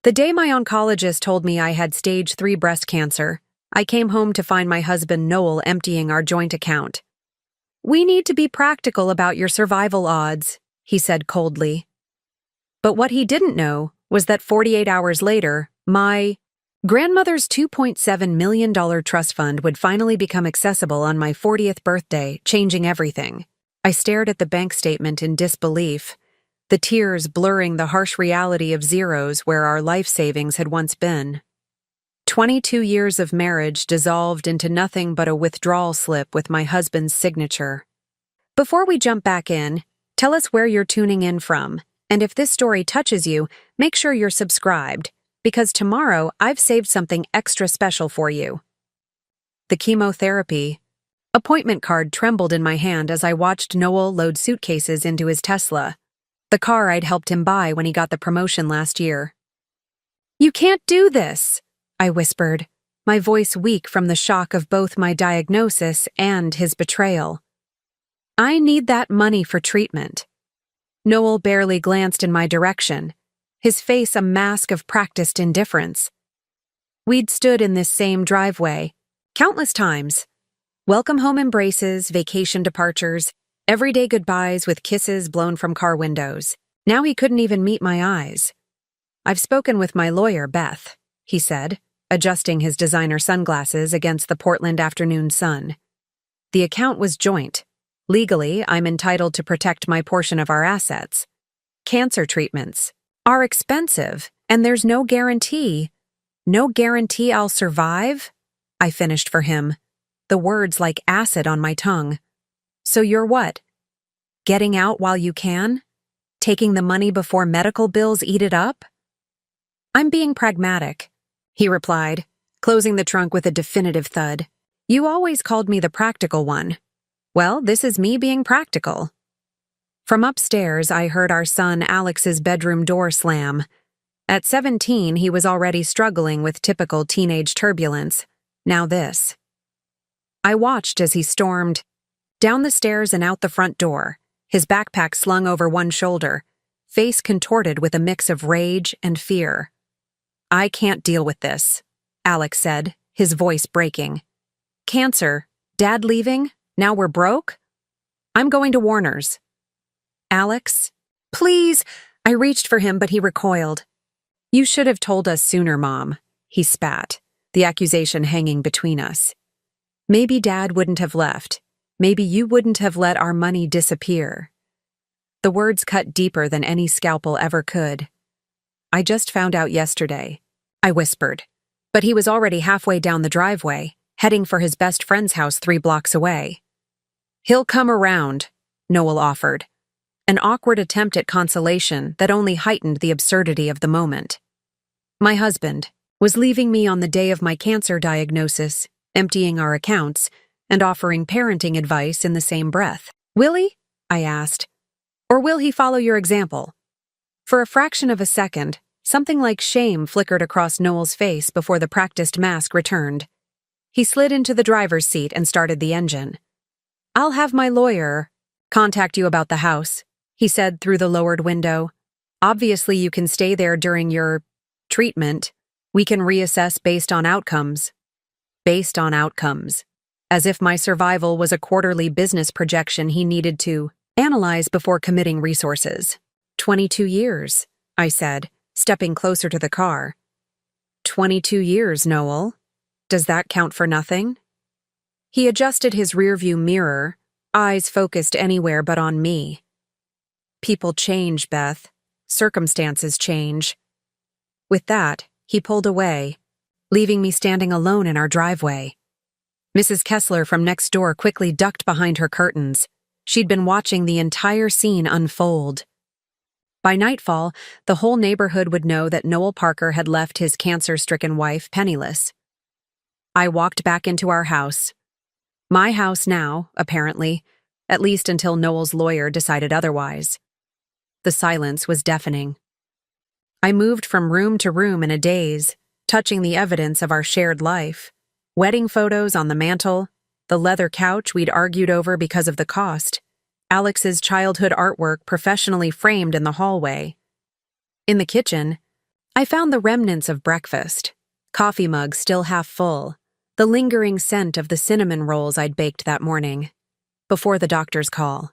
The day my oncologist told me I had stage 3 breast cancer, I came home to find my husband Noel emptying our joint account. "We need to be practical about your survival odds," he said coldly. But what he didn't know was that 48 hours later, my grandmother's $2.7 million trust fund would finally become accessible on my 40th birthday, changing everything. I stared at the bank statement in disbelief, the tears blurring the harsh reality of zeros where our life savings had once been. 22 years of marriage dissolved into nothing but a withdrawal slip with my husband's signature. Before we jump back in, tell us where you're tuning in from, and if this story touches you, make sure you're subscribed, because tomorrow I've saved something extra special for you. The chemotherapy appointment card trembled in my hand as I watched Noel load suitcases into his Tesla, the car I'd helped him buy when he got the promotion last year. "You can't do this," I whispered, my voice weak from the shock of both my diagnosis and his betrayal. "I need that money for treatment." Noel barely glanced in my direction, his face a mask of practiced indifference. We'd stood in this same driveway countless times. Welcome home embraces, vacation departures, everyday goodbyes with kisses blown from car windows. Now he couldn't even meet my eyes. "I've spoken with my lawyer, Beth," he said, adjusting his designer sunglasses against the Portland afternoon sun. "The account was joint. Legally, I'm entitled to protect my portion of our assets. Cancer treatments are expensive, and there's no guarantee. No guarantee I'll survive?" I finished for him, the words like acid on my tongue. "So you're what? Getting out while you can? Taking the money before medical bills eat it up?" "I'm being pragmatic," he replied, closing the trunk with a definitive thud. "You always called me the practical one. Well, this is me being practical." From upstairs, I heard our son Alex's bedroom door slam. At 17, he was already struggling with typical teenage turbulence. Now this. I watched as he stormed down the stairs and out the front door, his backpack slung over one shoulder, face contorted with a mix of rage and fear. "I can't deal with this," Alex said, his voice breaking. "Cancer, Dad leaving, now we're broke? I'm going to Warner's." "Alex, please," I reached for him, but he recoiled. "You should have told us sooner, Mom," he spat, the accusation hanging between us. "Maybe Dad wouldn't have left. Maybe you wouldn't have let our money disappear." The words cut deeper than any scalpel ever could. "I just found out yesterday," I whispered, but he was already halfway down the driveway, heading for his best friend's house 3 blocks away. "He'll come around," Noel offered, an awkward attempt at consolation that only heightened the absurdity of the moment. My husband was leaving me on the day of my cancer diagnosis, emptying our accounts, and offering parenting advice in the same breath. "Will he?" I asked. "Or will he follow your example?" For a fraction of a second, something like shame flickered across Noel's face before the practiced mask returned. He slid into the driver's seat and started the engine. "I'll have my lawyer contact you about the house," he said through the lowered window. "Obviously, you can stay there during your treatment. We can reassess based on outcomes." Based on outcomes. As if my survival was a quarterly business projection he needed to analyze before committing resources. 22 years, I said, stepping closer to the car. 22 years, Noel. Does that count for nothing? He adjusted his rearview mirror, eyes focused anywhere but on me. People change, Beth. Circumstances change. With that, he pulled away, leaving me standing alone in our driveway. Mrs. Kessler from next door quickly ducked behind her curtains. She'd been watching the entire scene unfold. By nightfall, the whole neighborhood would know that Noel Parker had left his cancer-stricken wife penniless. I walked back into our house. My house now, apparently, at least until Noel's lawyer decided otherwise. The silence was deafening. I moved from room to room in a daze, touching the evidence of our shared life. Wedding photos on the mantel, the leather couch we'd argued over because of the cost, Alex's childhood artwork professionally framed in the hallway. In the kitchen, I found the remnants of breakfast, coffee mug still half full, the lingering scent of the cinnamon rolls I'd baked that morning, before the doctor's call,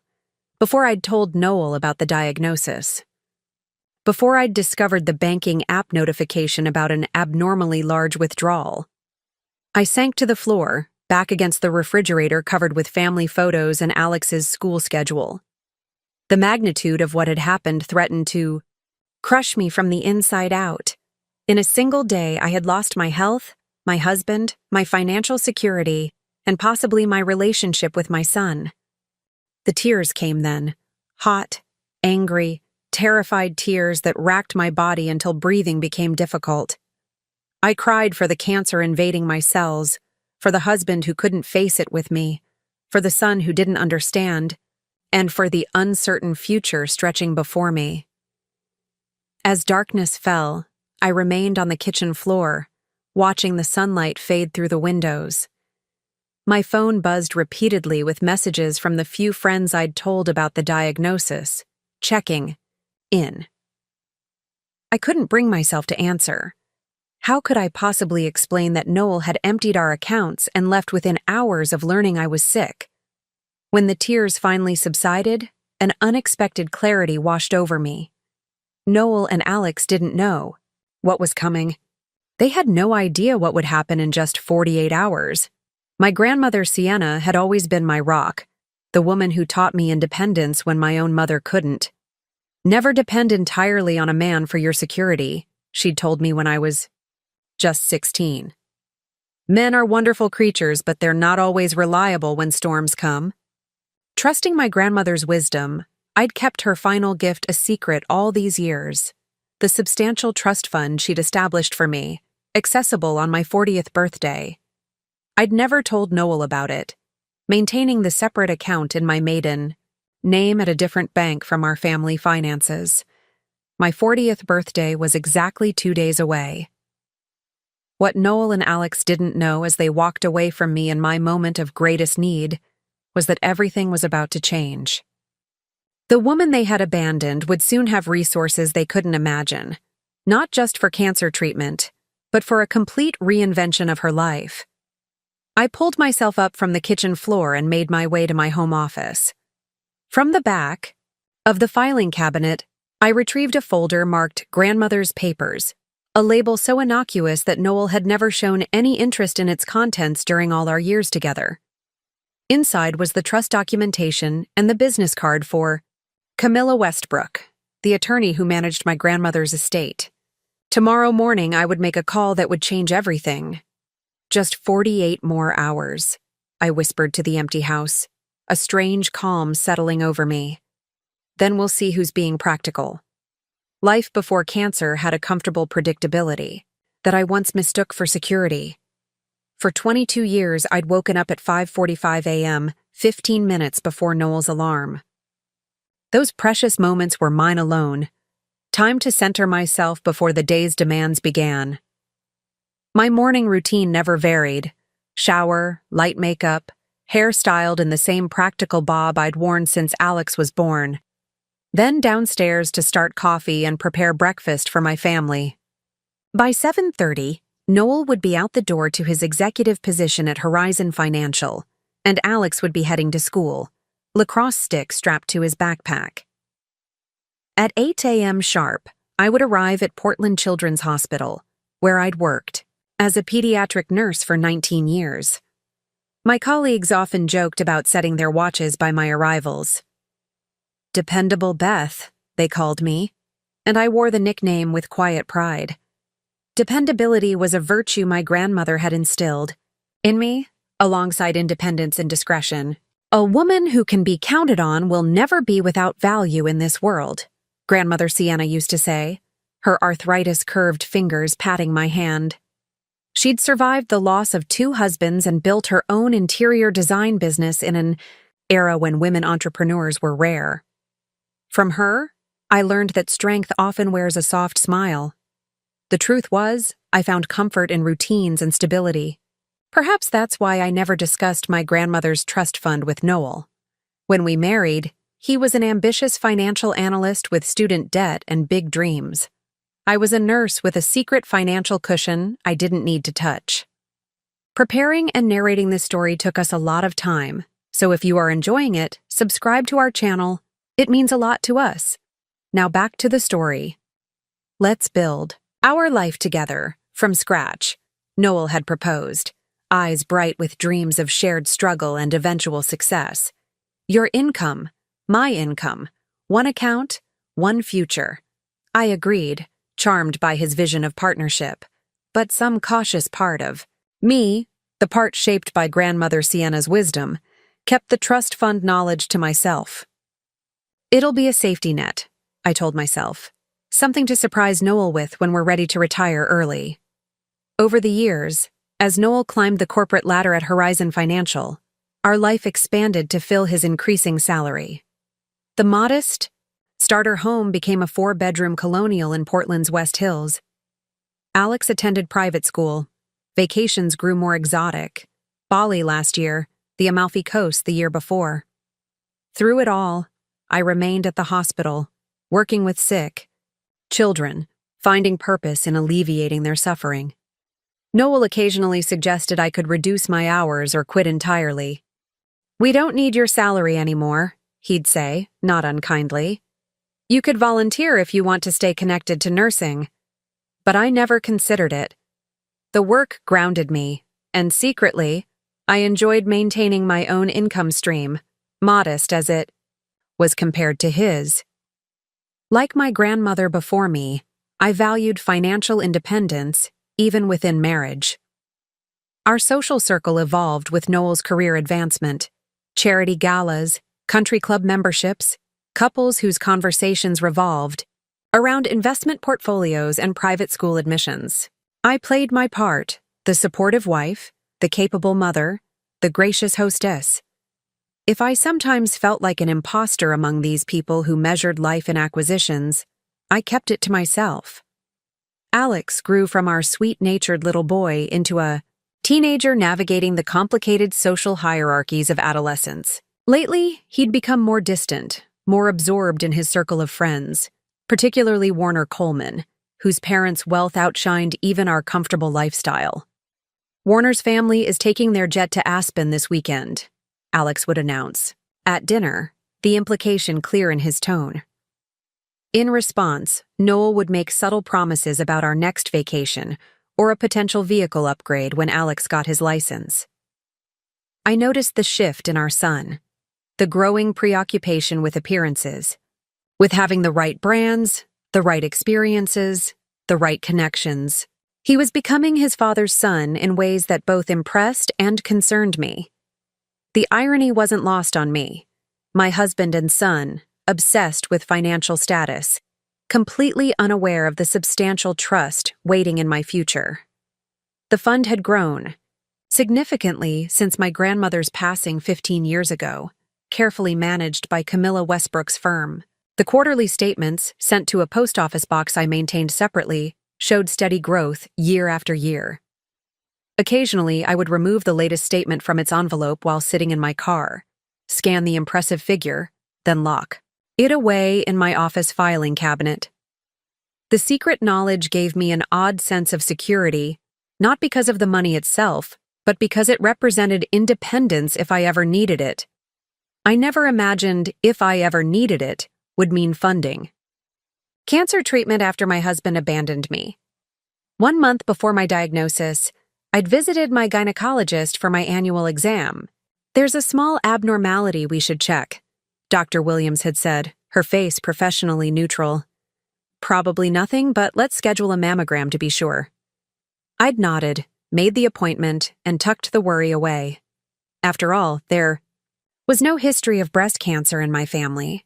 before I'd told Noel about the diagnosis, before I'd discovered the banking app notification about an abnormally large withdrawal. I sank to the floor, back against the refrigerator covered with family photos and Alex's school schedule. The magnitude of what had happened threatened to crush me from the inside out. In a single day, I had lost my health, my husband, my financial security, and possibly my relationship with my son. The tears came then, hot, angry, terrified tears that racked my body until breathing became difficult. I cried for the cancer invading my cells, for the husband who couldn't face it with me, for the son who didn't understand, and for the uncertain future stretching before me. As darkness fell, I remained on the kitchen floor, watching the sunlight fade through the windows. My phone buzzed repeatedly with messages from the few friends I'd told about the diagnosis, checking in. I couldn't bring myself to answer. How could I possibly explain that Noel had emptied our accounts and left within hours of learning I was sick? When the tears finally subsided, an unexpected clarity washed over me. Noel and Alex didn't know what was coming. They had no idea what would happen in just 48 hours. My grandmother Sienna had always been my rock, the woman who taught me independence when my own mother couldn't. Never depend entirely on a man for your security, she'd told me when I was just 16. Men are wonderful creatures, but they're not always reliable when storms come. Trusting my grandmother's wisdom, I'd kept her final gift a secret all these years, the substantial trust fund she'd established for me, accessible on my 40th birthday. I'd never told Noel about it, maintaining the separate account in my maiden name at a different bank from our family finances. My 40th birthday was exactly 2 days away. What Noel and Alex didn't know as they walked away from me in my moment of greatest need was that everything was about to change. The woman they had abandoned would soon have resources they couldn't imagine, not just for cancer treatment, but for a complete reinvention of her life. I pulled myself up from the kitchen floor and made my way to my home office. From the back of the filing cabinet, I retrieved a folder marked Grandmother's Papers, a label so innocuous that Noel had never shown any interest in its contents during all our years together. Inside was the trust documentation and the business card for Camilla Westbrook, the attorney who managed my grandmother's estate. Tomorrow morning I would make a call that would change everything. Just 48 more hours, I whispered to the empty house, a strange calm settling over me. Then we'll see who's being practical. Life before cancer had a comfortable predictability that I once mistook for security. For 22 years, I'd woken up at 5:45 a.m., 15 minutes before Noel's alarm. Those precious moments were mine alone, time to center myself before the day's demands began. My morning routine never varied. Shower, light makeup, hair styled in the same practical bob I'd worn since Alex was born. Then downstairs to start coffee and prepare breakfast for my family. By 7:30, Noel would be out the door to his executive position at Horizon Financial, and Alex would be heading to school, lacrosse stick strapped to his backpack. At 8 a.m. sharp, I would arrive at Portland Children's Hospital, where I'd worked as a pediatric nurse for 19 years. My colleagues often joked about setting their watches by my arrivals. Dependable Beth, they called me, and I wore the nickname with quiet pride. Dependability was a virtue my grandmother had instilled in me, alongside independence and discretion. A woman who can be counted on will never be without value in this world, Grandmother Sienna used to say, her arthritis-curved fingers patting my hand. She'd survived the loss of 2 husbands and built her own interior design business in an era when women entrepreneurs were rare. From her, I learned that strength often wears a soft smile. The truth was, I found comfort in routines and stability. Perhaps that's why I never discussed my grandmother's trust fund with Noel. When we married, he was an ambitious financial analyst with student debt and big dreams. I was a nurse with a secret financial cushion I didn't need to touch. Preparing and narrating this story took us a lot of time, so if you are enjoying it, subscribe to our channel. It means a lot to us. Now back to the story. Let's build our life together, from scratch. Noel had proposed, eyes bright with dreams of shared struggle and eventual success. Your income, my income, one account, one future. I agreed, charmed by his vision of partnership. But some cautious part of me, the part shaped by grandmother Sienna's wisdom, kept the trust fund knowledge to myself. It'll be a safety net, I told myself. Something to surprise Noel with when we're ready to retire early. Over the years, as Noel climbed the corporate ladder at Horizon Financial, our life expanded to fill his increasing salary. The modest starter home became a 4-bedroom colonial in Portland's West Hills. Alex attended private school. Vacations grew more exotic. Bali last year, the Amalfi Coast the year before. Through it all, I remained at the hospital, working with sick children, finding purpose in alleviating their suffering. Noel occasionally suggested I could reduce my hours or quit entirely. "We don't need your salary anymore," he'd say, not unkindly. "You could volunteer if you want to stay connected to nursing." But I never considered it. The work grounded me, and secretly, I enjoyed maintaining my own income stream, modest as it was compared to his. Like my grandmother before me, I valued financial independence, even within marriage. Our social circle evolved with Noel's career advancement. Charity galas, country club memberships, couples whose conversations revolved around investment portfolios and private school admissions. I played my part, the supportive wife, the capable mother, the gracious hostess. If I sometimes felt like an imposter among these people who measured life in acquisitions, I kept it to myself. Alex grew from our sweet-natured little boy into a teenager navigating the complicated social hierarchies of adolescence. Lately, he'd become more distant, more absorbed in his circle of friends, particularly Warner Coleman, whose parents' wealth outshined even our comfortable lifestyle. "Warner's family is taking their jet to Aspen this weekend," Alex would announce. At dinner, the implication clear in his tone. In response, Noel would make subtle promises about our next vacation or a potential vehicle upgrade when Alex got his license. I noticed the shift in our son, the growing preoccupation with appearances, with having the right brands, the right experiences, the right connections. He was becoming his father's son in ways that both impressed and concerned me. The irony wasn't lost on me. My husband and son, obsessed with financial status, completely unaware of the substantial trust waiting in my future. The fund had grown significantly since my grandmother's passing 15 years ago, carefully managed by Camilla Westbrook's firm. The quarterly statements, sent to a post office box I maintained separately, showed steady growth year after year. Occasionally, I would remove the latest statement from its envelope while sitting in my car, scan the impressive figure, then lock it away in my office filing cabinet. The secret knowledge gave me an odd sense of security, not because of the money itself, but because it represented independence if I ever needed it. I never imagined "if I ever needed it" would mean funding. Cancer treatment after my husband abandoned me. 1 month before my diagnosis, I'd visited my gynecologist for my annual exam. "There's a small abnormality we should check," Dr. Williams had said, her face professionally neutral. "Probably nothing, but let's schedule a mammogram to be sure." I'd nodded, made the appointment, and tucked the worry away. After all, there was no history of breast cancer in my family.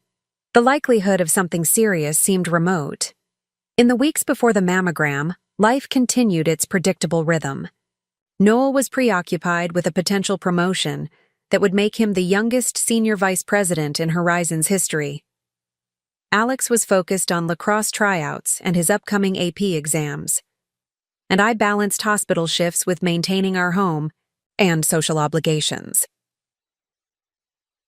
The likelihood of something serious seemed remote. In the weeks before the mammogram, life continued its predictable rhythm. Noel was preoccupied with a potential promotion that would make him the youngest senior vice president in Horizon's history. Alex was focused on lacrosse tryouts and his upcoming AP exams. And I balanced hospital shifts with maintaining our home and social obligations.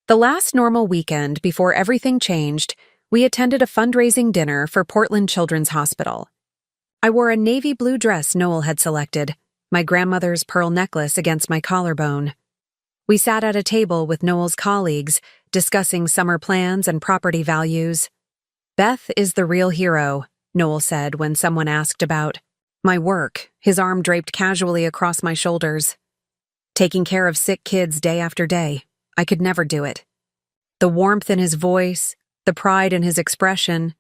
The last normal weekend before everything changed, we attended a fundraising dinner for Portland Children's Hospital. I wore a navy blue dress Noel had selected, my grandmother's pearl necklace against my collarbone. We sat at a table with Noel's colleagues, discussing summer plans and property values. "Beth is the real hero," Noel said when someone asked about my work, his arm draped casually across my shoulders. Taking care of sick kids day after day. I could never do it. The warmth in his voice, the pride in his expression,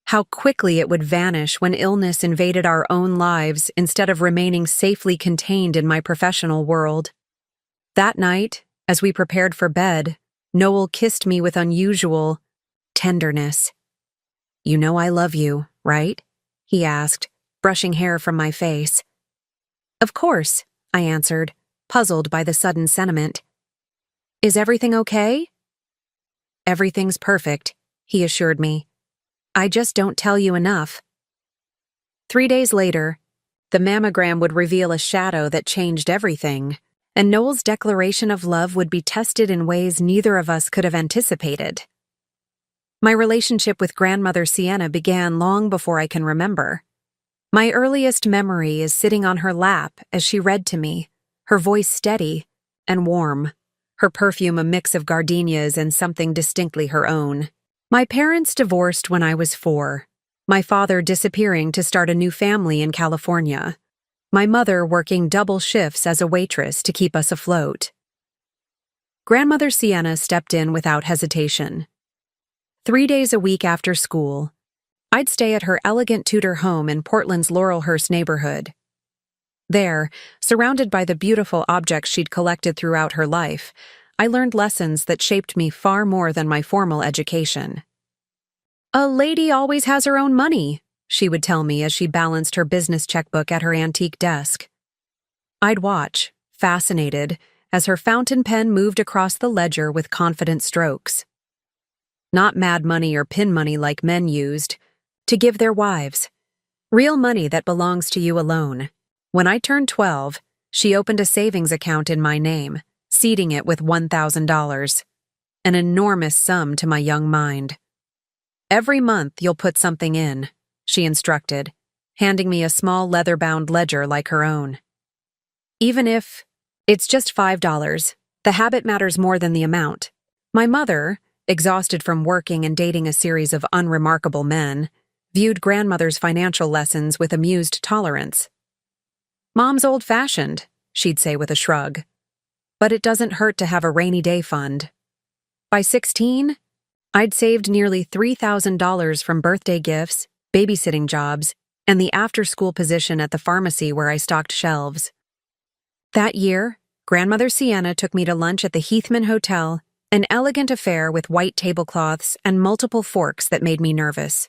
how quickly it would vanish when illness invaded our own lives instead of remaining safely contained in my professional world. That night, as we prepared for bed, Noel kissed me with unusual tenderness. "You know I love you, right?" he asked, brushing hair from my face. "Of course," I answered, puzzled by the sudden sentiment. "Is everything okay?" "Everything's perfect," he assured me. "I just don't tell you enough." 3 days later, the mammogram would reveal a shadow that changed everything, and Noel's declaration of love would be tested in ways neither of us could have anticipated. My relationship with grandmother Sienna began long before I can remember. My earliest memory is sitting on her lap as she read to me, her voice steady and warm, her perfume a mix of gardenias and something distinctly her own. My parents divorced when I was 4, my father disappearing to start a new family in California, my mother working double shifts as a waitress to keep us afloat. Grandmother Sienna stepped in without hesitation. 3 days a week after school, I'd stay at her elegant Tudor home in Portland's Laurelhurst neighborhood. There, surrounded by the beautiful objects she'd collected throughout her life, I learned lessons that shaped me far more than my formal education. "A lady always has her own money," she would tell me as she balanced her business checkbook at her antique desk. I'd watch, fascinated, as her fountain pen moved across the ledger with confident strokes. Not mad money or pin money like men used, to give their wives. Real money that belongs to you alone. When I turned 12, she opened a savings account in my name, seeding it with $1,000, an enormous sum to my young mind. "Every month you'll put something in," she instructed, handing me a small leather-bound ledger like her own. "Even if it's just $5, the habit matters more than the amount." My mother, exhausted from working and dating a series of unremarkable men, viewed grandmother's financial lessons with amused tolerance. "Mom's old-fashioned," she'd say with a shrug. "But it doesn't hurt to have a rainy day fund." By 16, I'd saved nearly $3,000 from birthday gifts, babysitting jobs, and the after-school position at the pharmacy where I stocked shelves. That year, Grandmother Sienna took me to lunch at the Heathman Hotel, an elegant affair with white tablecloths and multiple forks that made me nervous.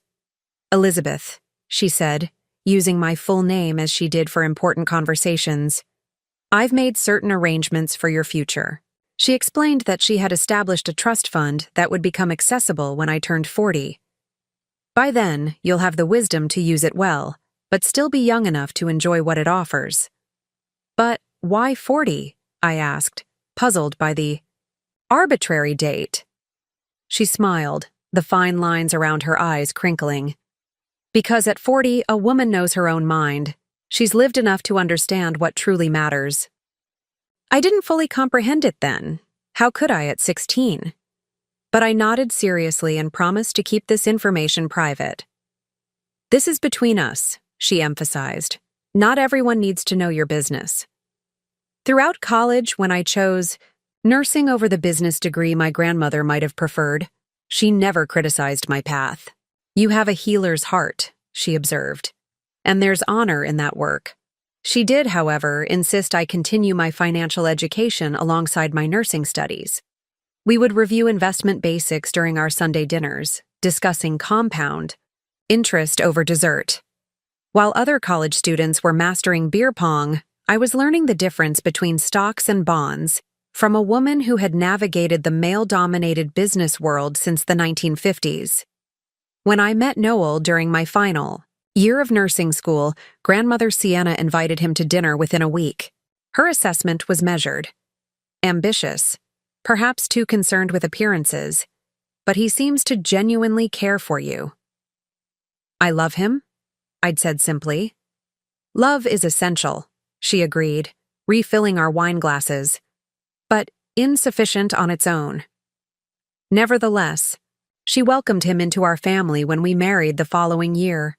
"Elizabeth," she said, using my full name as she did for important conversations, "I've made certain arrangements for your future." She explained that she had established a trust fund that would become accessible when I turned 40. "By then, you'll have the wisdom to use it well, but still be young enough to enjoy what it offers." "But why 40?" I asked, puzzled by the arbitrary date. She smiled, the fine lines around her eyes crinkling. "Because at 40, a woman knows her own mind. She's lived enough to understand what truly matters." I didn't fully comprehend it then. How could I at 16? But I nodded seriously and promised to keep this information private. "This is between us," she emphasized. "Not everyone needs to know your business." Throughout college, when I chose nursing over the business degree my grandmother might have preferred, she never criticized my path. "You have a healer's heart," she observed, "and there's honor in that work." She did, however, insist I continue my financial education alongside my nursing studies. We would review investment basics during our Sunday dinners, discussing compound interest over dessert. While other college students were mastering beer pong, I was learning the difference between stocks and bonds from a woman who had navigated the male-dominated business world since the 1950s. When I met Noel during my final year of nursing school, Grandmother Sienna invited him to dinner within a week. Her assessment was measured. Ambitious, perhaps too concerned with appearances, but he seems to genuinely care for you. "I love him," I'd said simply, Love is essential, she agreed, refilling our wine glasses, but insufficient on its own. Nevertheless, she welcomed him into our family when we married the following year.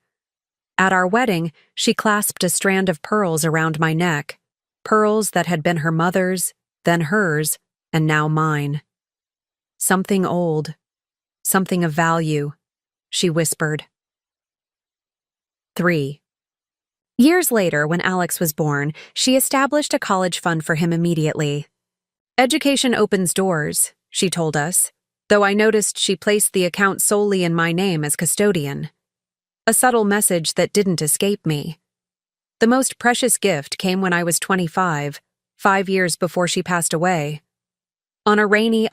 At our wedding, she clasped a strand of pearls around my neck, pearls that had been her mother's, then hers, and now mine. Something old, something of value, she whispered. 3. Years later, when Alex was born, she established a college fund for him immediately. Education opens doors, she told us, though I noticed she placed the account solely in my name as custodian. A subtle message that didn't escape me. The most precious gift came when I was 25, 5 years before she passed away. On a rainy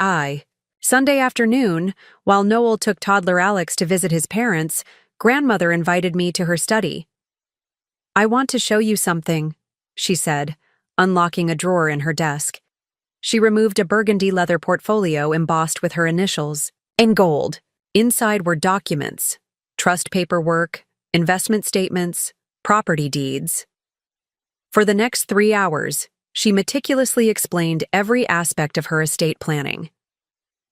Sunday afternoon, while Noel took toddler Alex to visit his parents, grandmother invited me to her study. "I want to show you something," she said, unlocking a drawer in her desk. She removed a burgundy leather portfolio embossed with her initials, in gold. Inside were documents, trust paperwork, investment statements, property deeds. For the next 3 hours, she meticulously explained every aspect of her estate planning.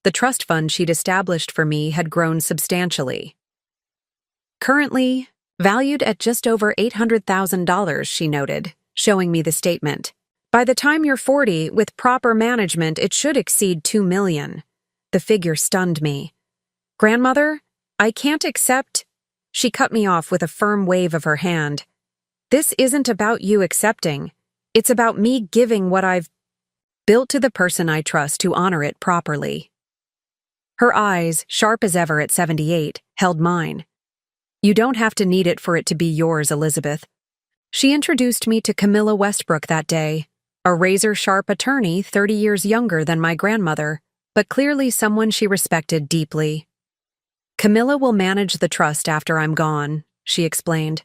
The trust fund she'd established for me had grown substantially. Currently, valued at just over $800,000, she noted, showing me the statement. By the time you're 40, with proper management, it should exceed $2 million. The figure stunned me. "Grandmother, I can't accept—" She cut me off with a firm wave of her hand. "This isn't about you accepting. It's about me giving what I've built to the person I trust to honor it properly." Her eyes, sharp as ever at 78, held mine. "You don't have to need it for it to be yours, Elizabeth." She introduced me to Camilla Westbrook that day, a razor-sharp attorney 30 years younger than my grandmother, but clearly someone she respected deeply. "Camilla will manage the trust after I'm gone," she explained.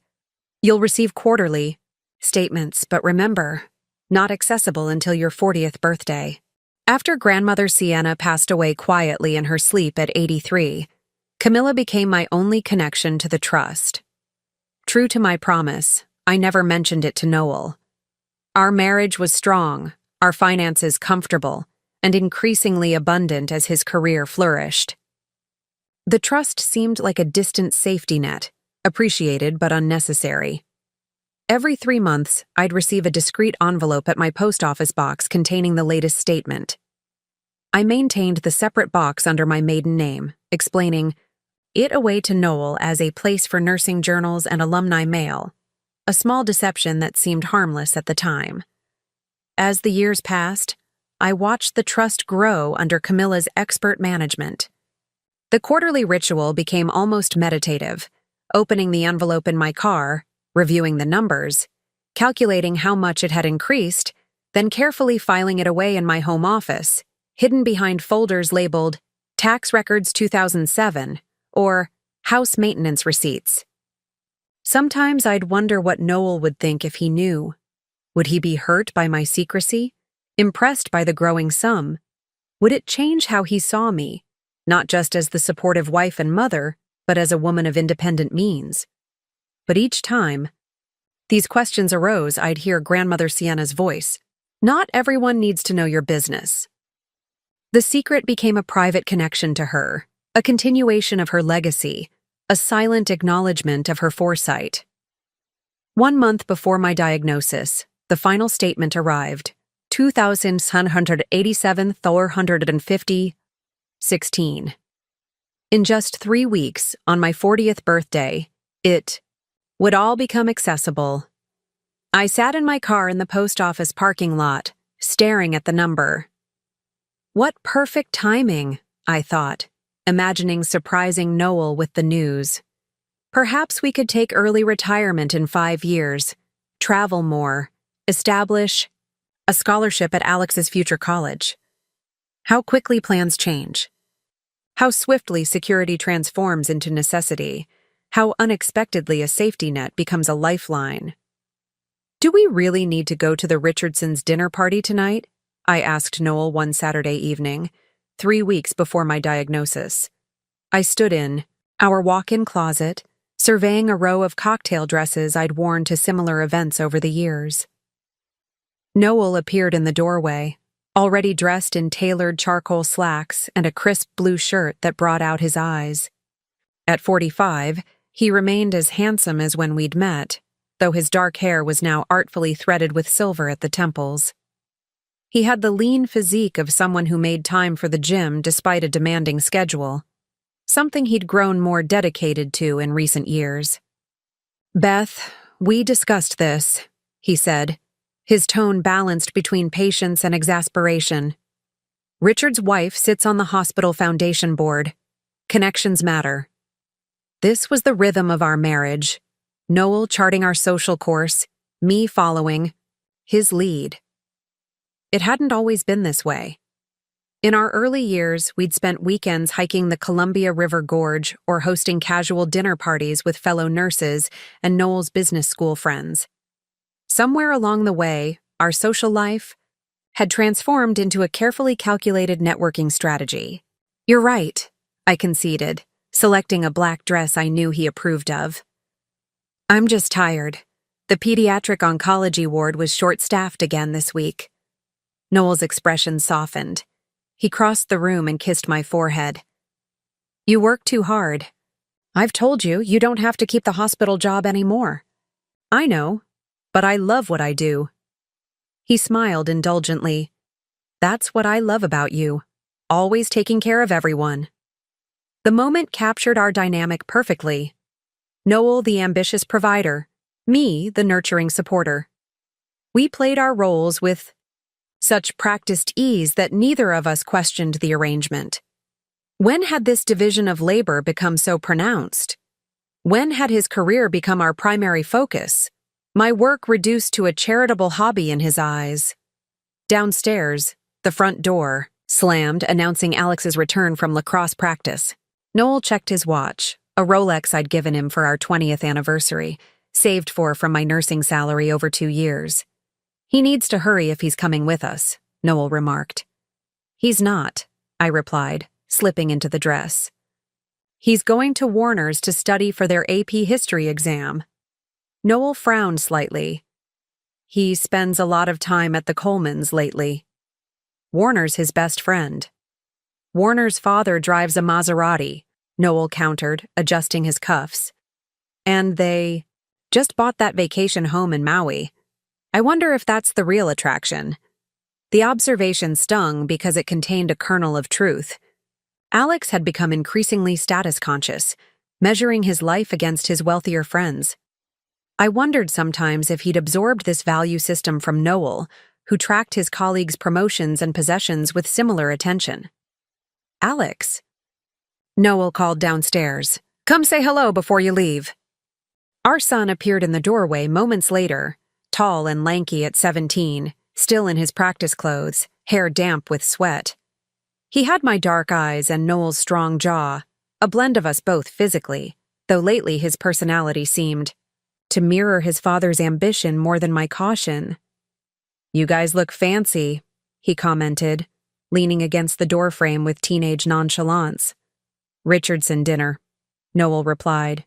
"You'll receive quarterly statements, but remember, not accessible until your 40th birthday." After grandmother Sienna passed away quietly in her sleep at 83, Camilla became my only connection to the trust. True to my promise, I never mentioned it to Noel. Our marriage was strong, our finances comfortable, and increasingly abundant as his career flourished. The trust seemed like a distant safety net, appreciated but unnecessary. Every 3 months, I'd receive a discreet envelope at my post office box containing the latest statement. I maintained the separate box under my maiden name, explaining it away to Noel as a place for nursing journals and alumni mail, a small deception that seemed harmless at the time. As the years passed, I watched the trust grow under Camilla's expert management. The quarterly ritual became almost meditative, opening the envelope in my car, reviewing the numbers, calculating how much it had increased, then carefully filing it away in my home office, hidden behind folders labeled Tax Records 2007 or House Maintenance Receipts. Sometimes I'd wonder what Noel would think if he knew. Would he be hurt by my secrecy? Impressed by the growing sum? Would it change how he saw me, not just as the supportive wife and mother, but as a woman of independent means? But each time these questions arose, I'd hear Grandmother Sienna's voice. "Not everyone needs to know your business." The secret became a private connection to her, a continuation of her legacy, a silent acknowledgement of her foresight. 1 month before my diagnosis, the final statement arrived, 2,787,450.16. In just 3 weeks, on my 40th birthday, it would all become accessible. I sat in my car in the post office parking lot, staring at the number. What perfect timing, I thought, imagining surprising Noel with the news. Perhaps we could take early retirement in 5 years, travel more, establish a scholarship at Alex's future college. How quickly plans change. How swiftly security transforms into necessity. How unexpectedly a safety net becomes a lifeline. "Do we really need to go to the Richardsons' dinner party tonight?" I asked Noel one Saturday evening, 3 weeks before my diagnosis. I stood in our walk-in closet, surveying a row of cocktail dresses I'd worn to similar events over the years. Noel appeared in the doorway, already dressed in tailored charcoal slacks and a crisp blue shirt that brought out his eyes. At 45, he remained as handsome as when we'd met, though his dark hair was now artfully threaded with silver at the temples. He had the lean physique of someone who made time for the gym despite a demanding schedule, something he'd grown more dedicated to in recent years. "Beth, we discussed this," he said, his tone balanced between patience and exasperation. "Richard's wife sits on the hospital foundation board. Connections matter." This was the rhythm of our marriage, Noel charting our social course, me following, his lead. It hadn't always been this way. In our early years, we'd spent weekends hiking the Columbia River Gorge or hosting casual dinner parties with fellow nurses and Noel's business school friends. Somewhere along the way, our social life had transformed into a carefully calculated networking strategy. "You're right," I conceded, selecting a black dress I knew he approved of. "I'm just tired. The pediatric oncology ward was short-staffed again this week." Noel's expression softened. He crossed the room and kissed my forehead. "You work too hard. I've told you, you don't have to keep the hospital job anymore." "I know, but I love what I do." He smiled indulgently. "That's what I love about you, always taking care of everyone." The moment captured our dynamic perfectly. Noel, the ambitious provider, me, the nurturing supporter. We played our roles with such practiced ease that neither of us questioned the arrangement. When had this division of labor become so pronounced? When had his career become our primary focus? My work reduced to a charitable hobby in his eyes. Downstairs, the front door slammed, announcing Alex's return from lacrosse practice. Noel checked his watch, a Rolex I'd given him for our 20th anniversary, saved for from my nursing salary over 2 years. "He needs to hurry if he's coming with us," Noel remarked. "He's not," I replied, slipping into the dress. "He's going to Warner's to study for their AP history exam." Noel frowned slightly. "He spends a lot of time at the Colemans lately." "Warner's his best friend." "Warner's father drives a Maserati," Noel countered, adjusting his cuffs. "And they just bought that vacation home in Maui. I wonder if that's the real attraction." The observation stung because it contained a kernel of truth. Alex had become increasingly status-conscious, measuring his life against his wealthier friends. I wondered sometimes if he'd absorbed this value system from Noel, who tracked his colleagues' promotions and possessions with similar attention. "Alex," Noel called downstairs, "come say hello before you leave." Our son appeared in the doorway moments later, tall and lanky at 17, still in his practice clothes, hair damp with sweat. He had my dark eyes and Noel's strong jaw, a blend of us both physically, though lately his personality seemed to mirror his father's ambition more than my caution. "You guys look fancy," he commented, leaning against the doorframe with teenage nonchalance. "Richardson dinner," Noel replied.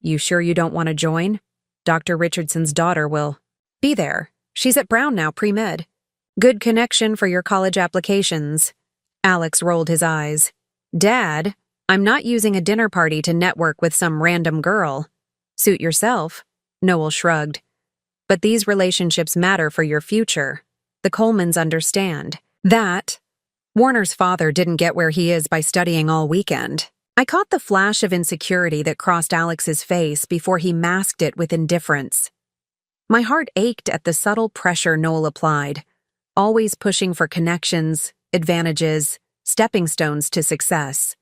"You sure you don't want to join? Dr. Richardson's daughter will be there. She's at Brown now, pre-med. Good connection for your college applications." Alex rolled his eyes. "Dad, I'm not using a dinner party to network with some random girl." "Suit yourself," Noel shrugged. "But these relationships matter for your future. The Colemans understand that." Warner's father didn't get where he is by studying all weekend. I caught the flash of insecurity that crossed Alex's face before he masked it with indifference. My heart ached at the subtle pressure Noel applied, always pushing for connections, advantages, stepping stones to success.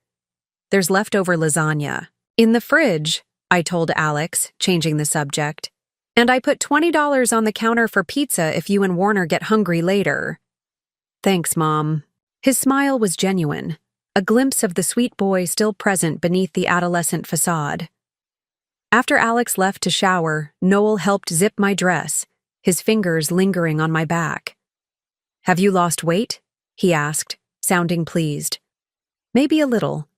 "There's leftover lasagna in the fridge," I told Alex, changing the subject. "And I put $20 on the counter for pizza if you and Warner get hungry later." "Thanks, Mom." His smile was genuine, a glimpse of the sweet boy still present beneath the adolescent facade. After Alex left to shower, Noel helped zip my dress, his fingers lingering on my back. "Have you lost weight?" he asked, sounding pleased. "Maybe a little,"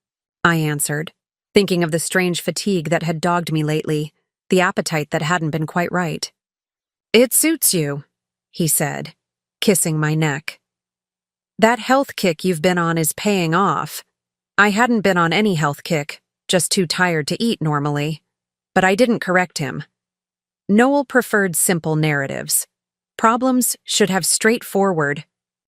I answered. thinking of the strange fatigue that had dogged me lately, the appetite that hadn't been quite right. "It suits you," he said, kissing my neck. "That health kick you've been on is paying off." I hadn't been on any health kick, just too tired to eat normally. But I didn't correct him. Noel preferred simple narratives. Problems should have straightforward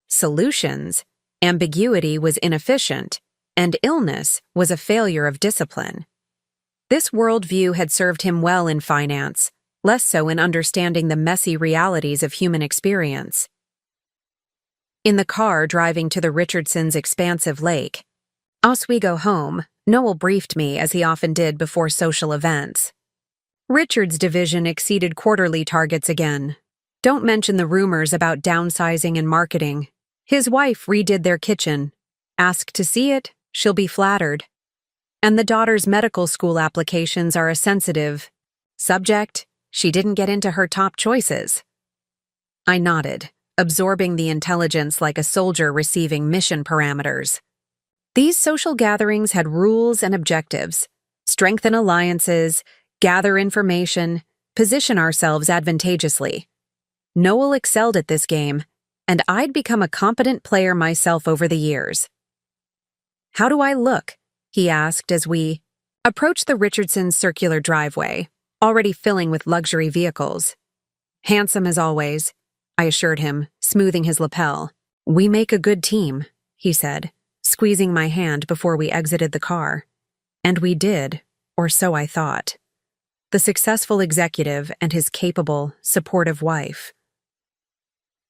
solutions, ambiguity was inefficient, and illness was a failure of discipline. This worldview had served him well in finance, less so in understanding the messy realities of human experience. In the car driving to the Richardsons' expansive lake, Oswego home, Noel briefed me as he often did before social events. Richard's division exceeded quarterly targets again. Don't mention the rumors about downsizing and marketing. His wife redid their kitchen. Ask to see it, she'll be flattered. And the daughter's medical school applications are a sensitive subject. She didn't get into her top choices. I nodded, absorbing the intelligence like a soldier receiving mission parameters. These social gatherings had rules and objectives: strengthen alliances, gather information, position ourselves advantageously. Noel excelled at this game, and I'd become a competent player myself over the years. "How do I look?" he asked as we approached the Richardsons' circular driveway, already filling with luxury vehicles. "Handsome as always," I assured him, smoothing his lapel. "We make a good team," he said, squeezing my hand before we exited the car. And we did, or so I thought. The successful executive and his capable, supportive wife.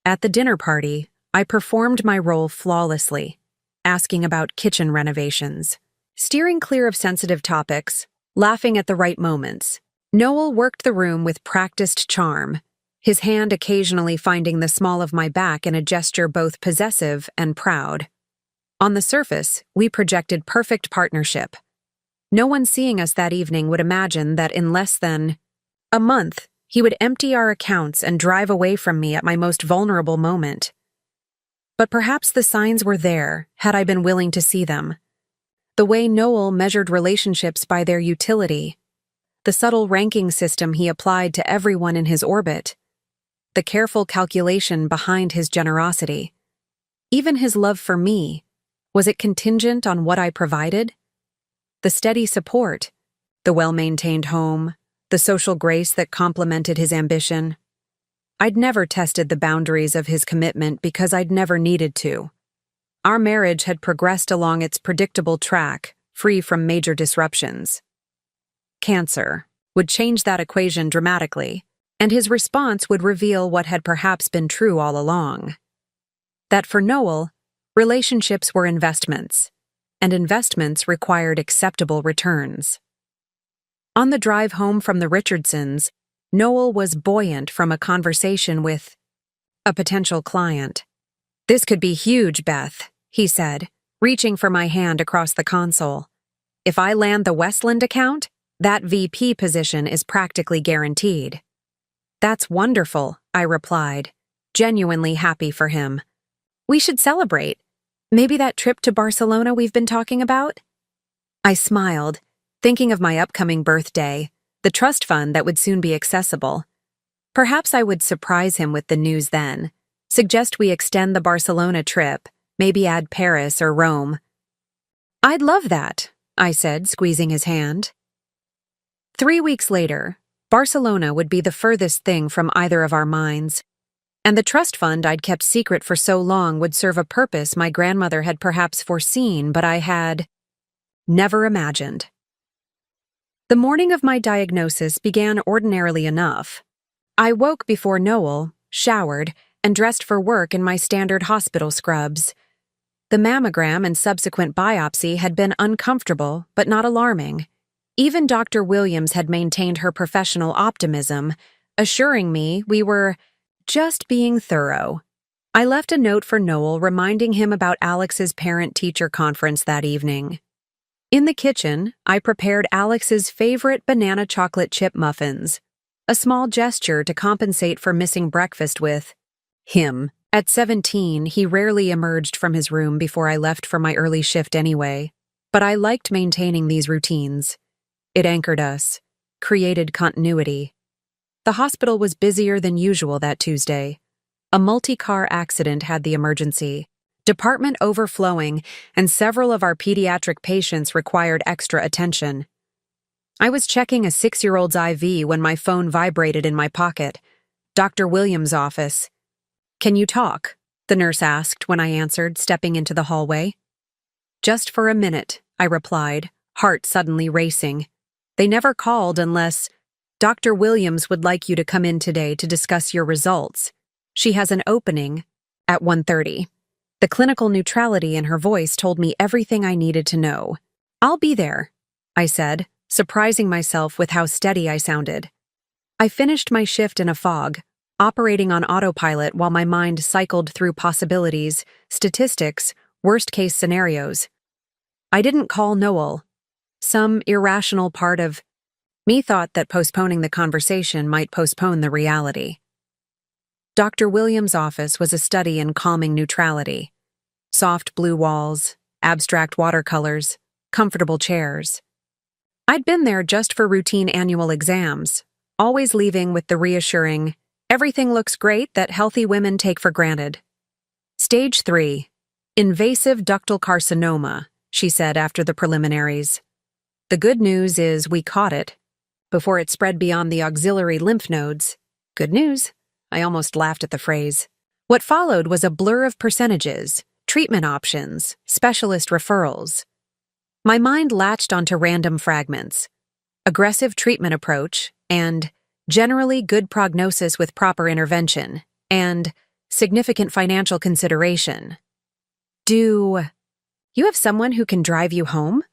At the dinner party, I performed my role flawlessly, asking about kitchen renovations, steering clear of sensitive topics, laughing at the right moments. Noel worked the room with practiced charm, his hand occasionally finding the small of my back in a gesture both possessive and proud. On the surface, we projected perfect partnership. No one seeing us that evening would imagine that in less than a month, he would empty our accounts and drive away from me at my most vulnerable moment. But perhaps the signs were there, had I been willing to see them. The way Noel measured relationships by their utility, the subtle ranking system he applied to everyone in his orbit, the careful calculation behind his generosity. Even his love for me, was it contingent on what I provided? The steady support, the well-maintained home, the social grace that complemented his ambition. I'd never tested the boundaries of his commitment because I'd never needed to. Our marriage had progressed along its predictable track, free from major disruptions. Cancer would change that equation dramatically, and his response would reveal what had perhaps been true all along. That for Noel, relationships were investments, and investments required acceptable returns. On the drive home from the Richardsons, Noel was buoyant from a conversation with a potential client. "This could be huge, Beth," he said, reaching for my hand across the console. "If I land the Westland account, that VP position is practically guaranteed." "That's wonderful," I replied, genuinely happy for him. "We should celebrate. Maybe that trip to Barcelona we've been talking about?" I smiled, thinking of my upcoming birthday, the trust fund that would soon be accessible. Perhaps I would surprise him with the news then, suggest we extend the Barcelona trip, maybe add Paris or Rome. "I'd love that," I said, squeezing his hand. 3 weeks later, Barcelona would be the furthest thing from either of our minds. And the trust fund I'd kept secret for so long would serve a purpose my grandmother had perhaps foreseen, but I had never imagined. The morning of my diagnosis began ordinarily enough. I woke before Noel, showered, and dressed for work in my standard hospital scrubs. The mammogram and subsequent biopsy had been uncomfortable, but not alarming. Even Dr. Williams had maintained her professional optimism, assuring me we were just being thorough. I left a note for Noel reminding him about Alex's parent-teacher conference that evening. In the kitchen, I prepared Alex's favorite banana chocolate chip muffins, a small gesture to compensate for missing breakfast with him. At 17, he rarely emerged from his room before I left for my early shift anyway. But I liked maintaining these routines. It anchored us, created continuity. The hospital was busier than usual that Tuesday. A multi-car accident had the emergency, department overflowing, and several of our pediatric patients required extra attention. I was checking a 6-year-old's IV when my phone vibrated in my pocket. Dr. Williams' office. "Can you talk?" the nurse asked when I answered, stepping into the hallway. "Just for a minute," I replied, heart suddenly racing. "They never called unless Dr. Williams would like you to come in today to discuss your results. She has an opening at 1:30. The clinical neutrality in her voice told me everything I needed to know. "I'll be there," I said, surprising myself with how steady I sounded. I finished my shift in a fog, operating on autopilot while my mind cycled through possibilities, statistics, worst-case scenarios. I didn't call Noel. Some irrational part of me thought that postponing the conversation might postpone the reality. Dr. Williams' office was a study in calming neutrality. Soft blue walls, abstract watercolors, comfortable chairs. I'd been there just for routine annual exams, always leaving with the reassuring, "Everything looks great," that healthy women take for granted. "Stage 3. Invasive ductal carcinoma," she said after the preliminaries. "The good news is we caught it before it spread beyond the auxiliary lymph nodes." Good news? I almost laughed at the phrase. What followed was a blur of percentages, treatment options, specialist referrals. My mind latched onto random fragments. Aggressive treatment approach, and generally good prognosis with proper intervention, and significant financial consideration. "Do you have someone who can drive you home?"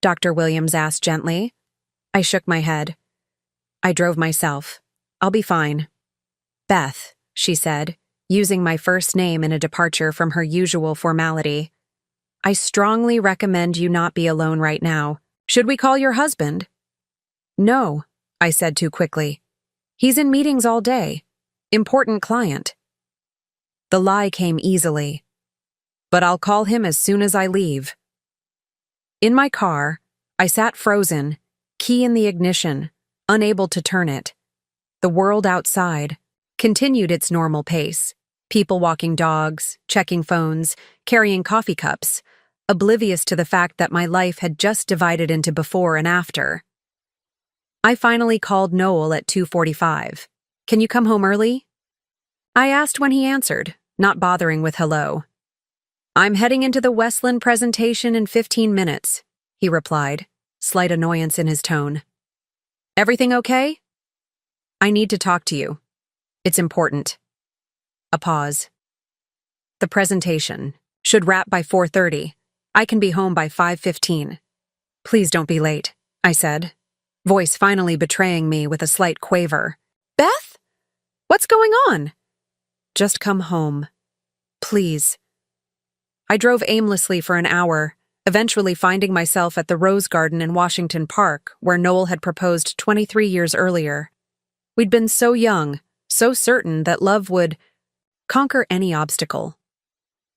Dr. Williams asked gently. I shook my head. "I drove myself. I'll be fine." "Beth," she said, using my first name in a departure from her usual formality. "I strongly recommend you not be alone right now. Should we call your husband?" "No," I said too quickly. "He's in meetings all day. Important client." The lie came easily. "But I'll call him as soon as I leave." In my car, I sat frozen, key in the ignition, unable to turn it. The world outside continued its normal pace. People walking dogs, checking phones, carrying coffee cups, oblivious to the fact that my life had just divided into before and after. I finally called Noel at 2:45. "Can you come home early?" I asked when he answered, not bothering with hello. "I'm heading into the Westland presentation in 15 minutes, he replied, slight annoyance in his tone. "Everything okay?" "I need to talk to you. It's important." A pause. "The presentation should wrap by 4:30. I can be home by 5:15. "Please don't be late," I said, voice finally betraying me with a slight quaver. "Beth? What's going on?" "Just come home. Please." I drove aimlessly for an hour, eventually finding myself at the Rose Garden in Washington Park, where Noel had proposed 23 years earlier. We'd been so young, so certain that love would conquer any obstacle.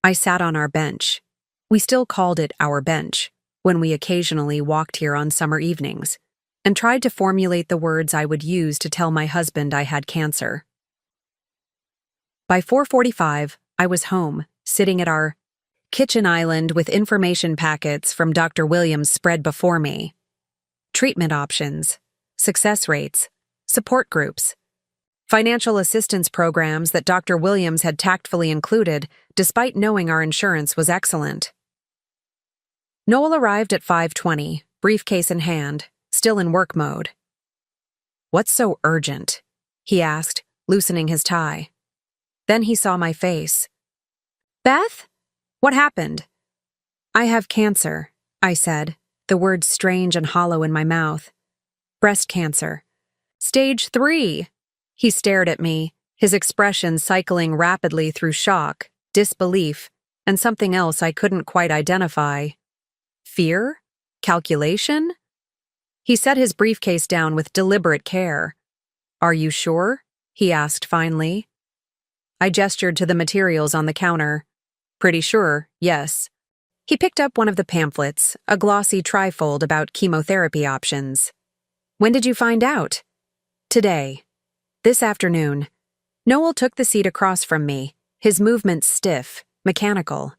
I sat on our bench. We still called it our bench when we occasionally walked here on summer evenings, and tried to formulate the words I would use to tell my husband I had cancer. By 4:45, I was home, sitting at our kitchen island with information packets from Dr. Williams spread before me. Treatment options, success rates, support groups, financial assistance programs that Dr. Williams had tactfully included, despite knowing our insurance was excellent. Noel arrived at 5:20, briefcase in hand, still in work mode. "What's so urgent?" he asked, loosening his tie. Then he saw my face. "Beth? What happened?" "I have cancer," I said, the words strange and hollow in my mouth. "Breast cancer. Stage 3. He stared at me, his expression cycling rapidly through shock, disbelief, and something else I couldn't quite identify. Fear? Calculation? He set his briefcase down with deliberate care. "Are you sure?" he asked finally. I gestured to the materials on the counter. "Pretty sure, yes." He picked up one of the pamphlets, a glossy trifold about chemotherapy options. When did you find out? Today. This afternoon. Noel took the seat across from me, his movements stiff, mechanical.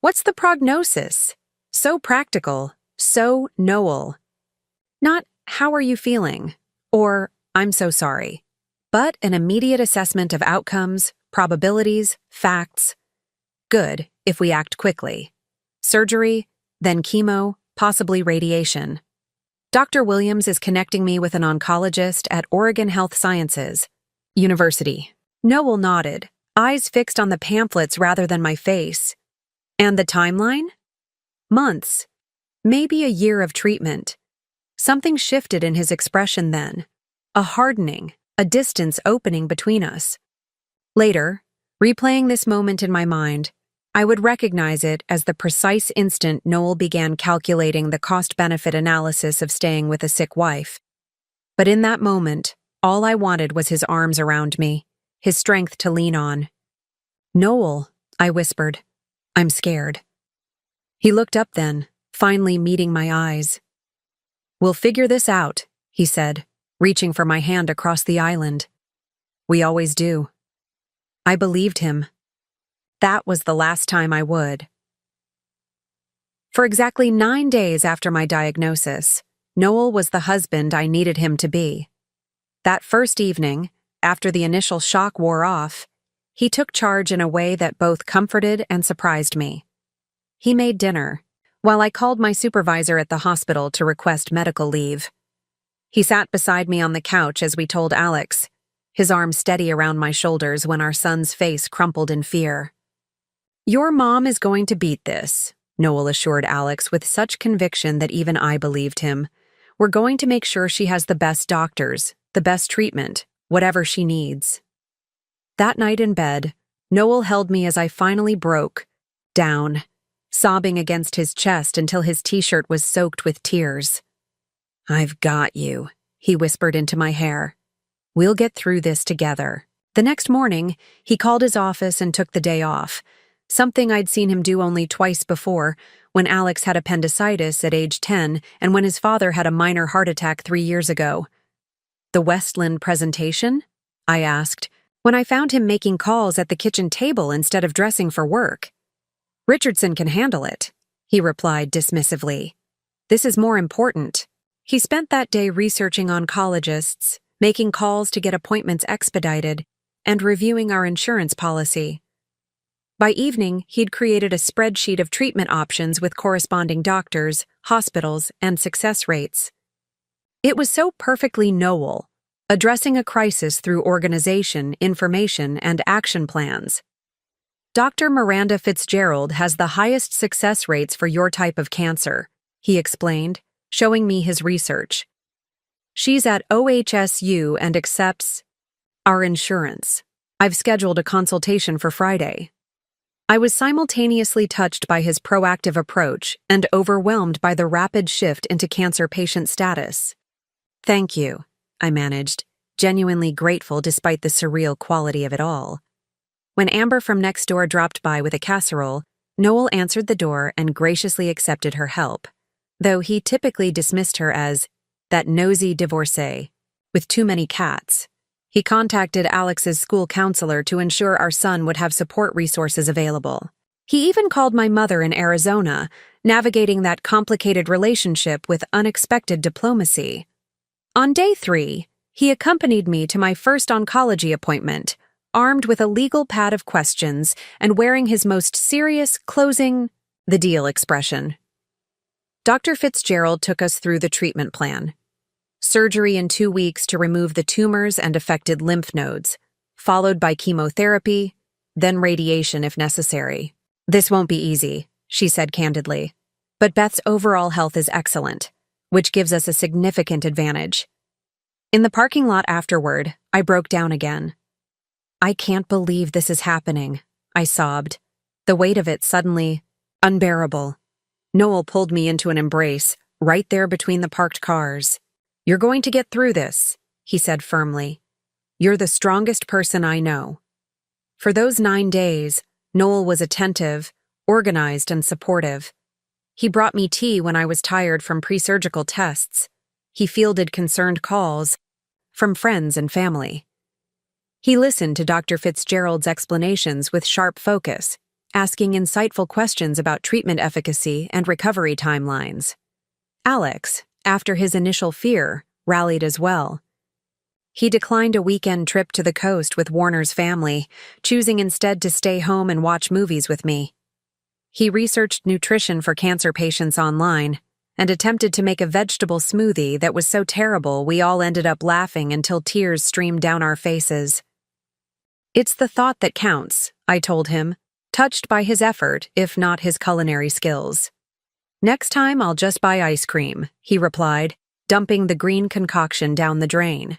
What's the prognosis? So practical, so Noel. Not, how are you feeling? Or, I'm so sorry. But an immediate assessment of outcomes, probabilities, facts. Good, if we act quickly. Surgery, then chemo, possibly radiation. Dr. Williams is connecting me with an oncologist at Oregon Health Sciences University. Noel nodded, eyes fixed on the pamphlets rather than my face. And the timeline? Months. Maybe a year of treatment. Something shifted in his expression then. A hardening, a distance opening between us. Later, replaying this moment in my mind, I would recognize it as the precise instant Noel began calculating the cost-benefit analysis of staying with a sick wife. But in that moment, all I wanted was his arms around me, his strength to lean on. "Noel," I whispered, "I'm scared." He looked up then, finally meeting my eyes. "We'll figure this out," he said, reaching for my hand across the island. "We always do." I believed him. That was the last time I would. For exactly 9 days after my diagnosis, Noel was the husband I needed him to be. That first evening, after the initial shock wore off, he took charge in a way that both comforted and surprised me. He made dinner, while I called my supervisor at the hospital to request medical leave. He sat beside me on the couch as we told Alex, his arm steady around my shoulders when our son's face crumpled in fear. "Your mom is going to beat this," Noel assured Alex with such conviction that even I believed him. "We're going to make sure she has the best doctors, the best treatment, whatever she needs." That night in bed, Noel held me as I finally broke down, sobbing against his chest until his t-shirt was soaked with tears. "I've got you," he whispered into my hair. "We'll get through this together." The next morning, he called his office and took the day off, something I'd seen him do only twice before, when Alex had appendicitis at age 10 and when his father had a minor heart attack 3 years ago. "The Westland presentation?" I asked, when I found him making calls at the kitchen table instead of dressing for work. "Richardson can handle it," he replied dismissively. "This is more important." He spent that day researching oncologists, making calls to get appointments expedited, and reviewing our insurance policy. By evening, he'd created a spreadsheet of treatment options with corresponding doctors, hospitals, and success rates. It was so perfectly Noel, addressing a crisis through organization, information, and action plans. "Dr. Miranda Fitzgerald has the highest success rates for your type of cancer," he explained, showing me his research. "She's at OHSU and accepts our insurance. I've scheduled a consultation for Friday." I was simultaneously touched by his proactive approach and overwhelmed by the rapid shift into cancer patient status. "Thank you," I managed, genuinely grateful despite the surreal quality of it all. When Amber from next door dropped by with a casserole, Noel answered the door and graciously accepted her help, though he typically dismissed her as that nosy divorcee with too many cats. He contacted Alex's school counselor to ensure our son would have support resources available. He even called my mother in Arizona, navigating that complicated relationship with unexpected diplomacy. On day 3, he accompanied me to my first oncology appointment, armed with a legal pad of questions and wearing his most serious closing the deal expression. Dr. Fitzgerald took us through the treatment plan. Surgery in 2 weeks to remove the tumors and affected lymph nodes, followed by chemotherapy, then radiation if necessary. "This won't be easy," she said candidly, "but Beth's overall health is excellent, which gives us a significant advantage." In the parking lot afterward, I broke down again. "I can't believe this is happening," I sobbed, the weight of it suddenly unbearable. Noel pulled me into an embrace, right there between the parked cars. "You're going to get through this," he said firmly. "You're the strongest person I know." For those 9 days, Noel was attentive, organized and supportive. He brought me tea when I was tired from pre-surgical tests. He fielded concerned calls from friends and family. He listened to Dr. Fitzgerald's explanations with sharp focus, asking insightful questions about treatment efficacy and recovery timelines. Alex, after his initial fear, rallied as well. He declined a weekend trip to the coast with Warner's family, choosing instead to stay home and watch movies with me. He researched nutrition for cancer patients online and attempted to make a vegetable smoothie that was so terrible we all ended up laughing until tears streamed down our faces. "It's the thought that counts," I told him, touched by his effort, if not his culinary skills. "Next time I'll just buy ice cream," he replied, dumping the green concoction down the drain.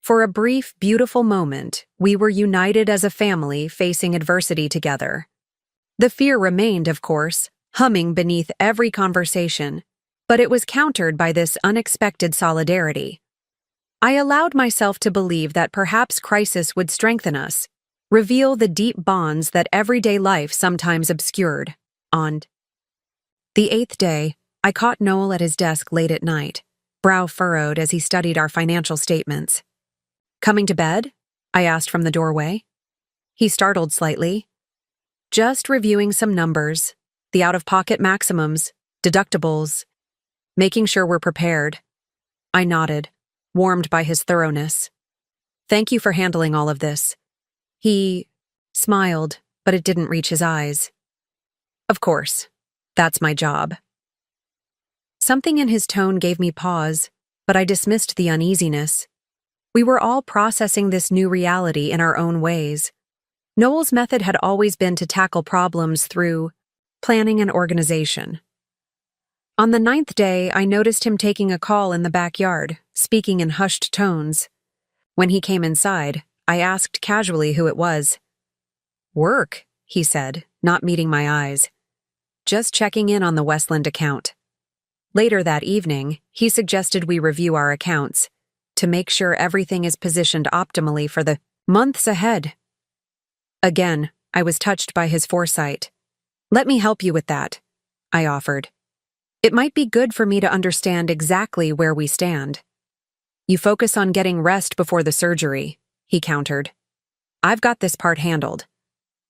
For a brief, beautiful moment, we were united as a family facing adversity together. The fear remained, of course, humming beneath every conversation, but it was countered by this unexpected solidarity. I allowed myself to believe that perhaps crisis would strengthen us, reveal the deep bonds that everyday life sometimes obscured. On the 8th day, I caught Noel at his desk late at night, brow furrowed as he studied our financial statements. "Coming to bed?" I asked from the doorway. He startled slightly. "Just reviewing some numbers, the out-of-pocket maximums, deductibles, making sure we're prepared." I nodded, warmed by his thoroughness. "Thank you for handling all of this." He smiled, but it didn't reach his eyes. "Of course, that's my job." Something in his tone gave me pause, but I dismissed the uneasiness. We were all processing this new reality in our own ways. Noel's method had always been to tackle problems through planning and organization. On the 9th day, I noticed him taking a call in the backyard, speaking in hushed tones. When he came inside, I asked casually who it was. "Work," he said, not meeting my eyes. "Just checking in on the Westland account." Later that evening, he suggested we review our accounts to make sure everything is positioned optimally for the months ahead. Again, I was touched by his foresight. "Let me help you with that," I offered. "It might be good for me to understand exactly where we stand." "You focus on getting rest before the surgery," he countered. "I've got this part handled."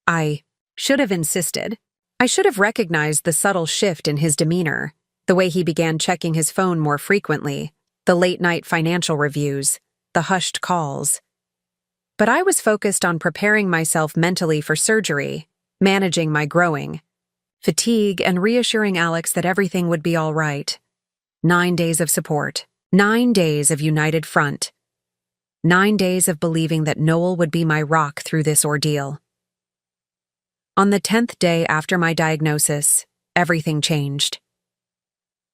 I should have insisted. I should have recognized the subtle shift in his demeanor, the way he began checking his phone more frequently, the late-night financial reviews, the hushed calls. But I was focused on preparing myself mentally for surgery, managing my growing fatigue, and reassuring Alex that everything would be all right. 9 days of support, 9 days of united front, 9 days of believing that Noel would be my rock through this ordeal. On the 10th day after my diagnosis, everything changed.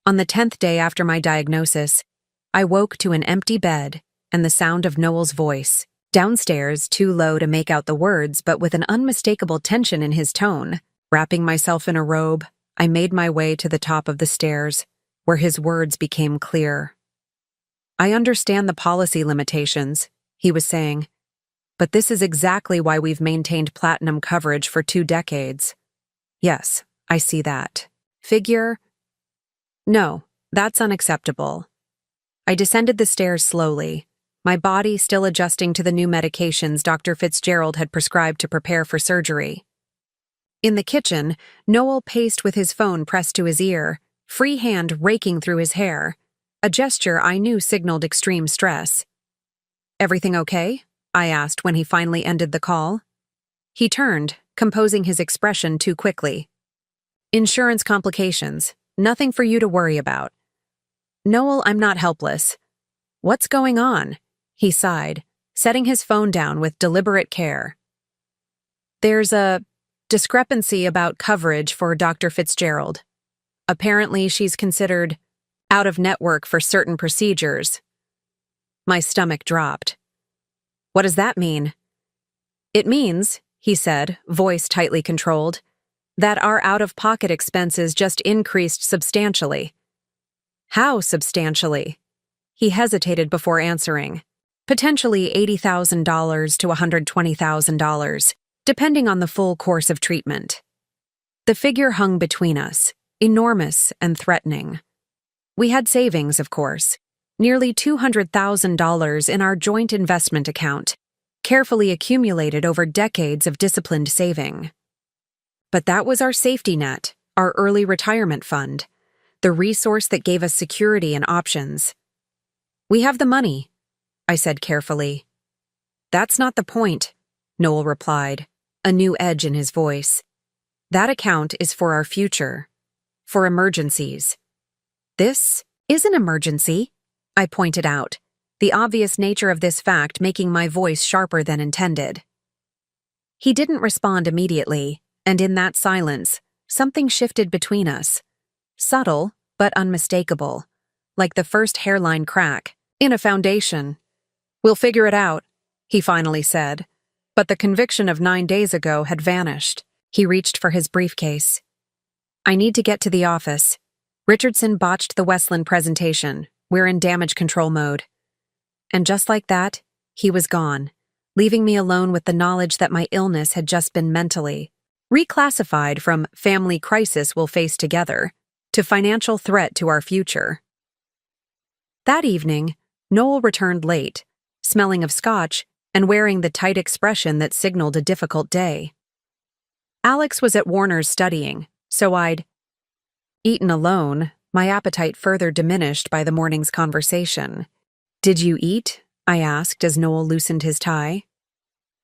On the 10th day after my diagnosis, I woke to an empty bed and the sound of Noel's voice, downstairs, too low to make out the words but with an unmistakable tension in his tone. Wrapping myself in a robe, I made my way to the top of the stairs, where his words became clear. "I understand the policy limitations," he was saying, "but this is exactly why we've maintained platinum coverage for 2 decades. Yes, I see that. Figure? No, that's unacceptable." I descended the stairs slowly, my body still adjusting to the new medications Dr. Fitzgerald had prescribed to prepare for surgery. In the kitchen, Noel paced with his phone pressed to his ear, free hand raking through his hair, a gesture I knew signaled extreme stress. "Everything okay?" I asked when he finally ended the call. He turned, composing his expression too quickly. "Insurance complications. Nothing for you to worry about." "Noel, I'm not helpless." "What's going on?" He sighed, setting his phone down with deliberate care. "There's a discrepancy about coverage for Dr. Fitzgerald. Apparently, she's considered out-of-network for certain procedures." My stomach dropped. "What does that mean?" "It means," he said, voice tightly controlled, "that our out-of-pocket expenses just increased substantially." "How substantially?" He hesitated before answering. "Potentially $80,000 to $120,000, depending on the full course of treatment." The figure hung between us, enormous and threatening. We had savings, of course, nearly $200,000 in our joint investment account, carefully accumulated over decades of disciplined saving. But that was our safety net, our early retirement fund, the resource that gave us security and options. We have the money, I said carefully. That's not the point, Noel replied, a new edge in his voice. That account is for our future, for emergencies. This is an emergency, I pointed out, the obvious nature of this fact making my voice sharper than intended. He didn't respond immediately, and in that silence, something shifted between us. Subtle, but unmistakable, like the first hairline crack in a foundation. We'll figure it out, he finally said, but the conviction of 9 days ago had vanished. He reached for his briefcase. I need to get to the office. Richardson botched the Westland presentation. We're in damage control mode. And just like that, he was gone, leaving me alone with the knowledge that my illness had just been mentally reclassified from family crisis we'll face together to financial threat to our future. That evening, Noel returned late, smelling of scotch and wearing the tight expression that signaled a difficult day. Alex was at Warner's studying, so I'd eaten alone, my appetite further diminished by the morning's conversation. Did you eat? I asked as Noel loosened his tie.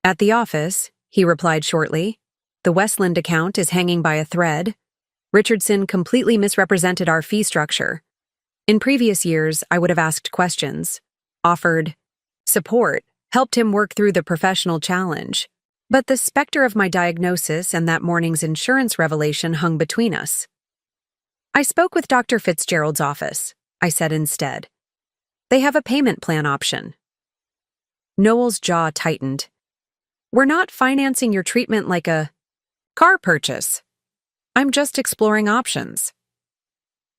At the office, he replied shortly. The Westland account is hanging by a thread. Richardson completely misrepresented our fee structure. In previous years, I would have asked questions, offered support, helped him work through the professional challenge. But the specter of my diagnosis and that morning's insurance revelation hung between us. I spoke with Dr. Fitzgerald's office, I said instead. They have a payment plan option. Noel's jaw tightened. We're not financing your treatment like a car purchase. I'm just exploring options.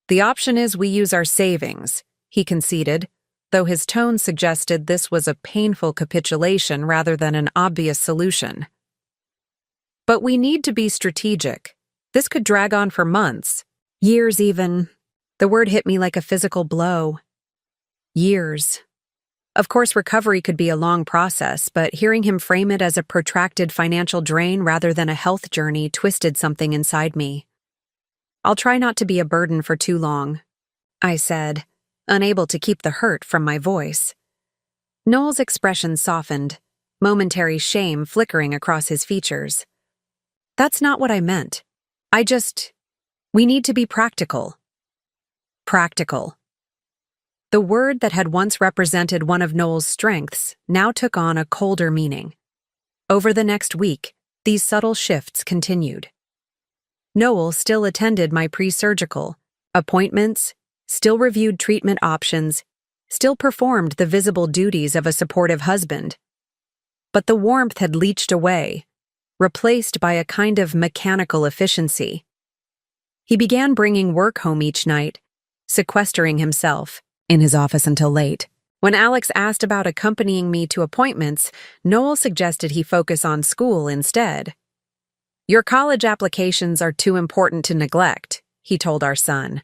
The option is we use our savings, he conceded, though his tone suggested this was a painful capitulation rather than an obvious solution. But we need to be strategic. This could drag on for months, years even. The word hit me like a physical blow. Years. Of course, recovery could be a long process, but hearing him frame it as a protracted financial drain rather than a health journey twisted something inside me. I'll try not to be a burden for too long, I said, unable to keep the hurt from my voice. Noel's expression softened, momentary shame flickering across his features. That's not what I meant. We need to be practical. Practical. The word that had once represented one of Noel's strengths now took on a colder meaning. Over the next week, these subtle shifts continued. Noel still attended my pre-surgical appointments, still reviewed treatment options, still performed the visible duties of a supportive husband. But the warmth had leached away, replaced by a kind of mechanical efficiency. He began bringing work home each night, sequestering himself in his office until late. When Alex asked about accompanying me to appointments, Noel suggested he focus on school instead. Your college applications are too important to neglect, he told our son.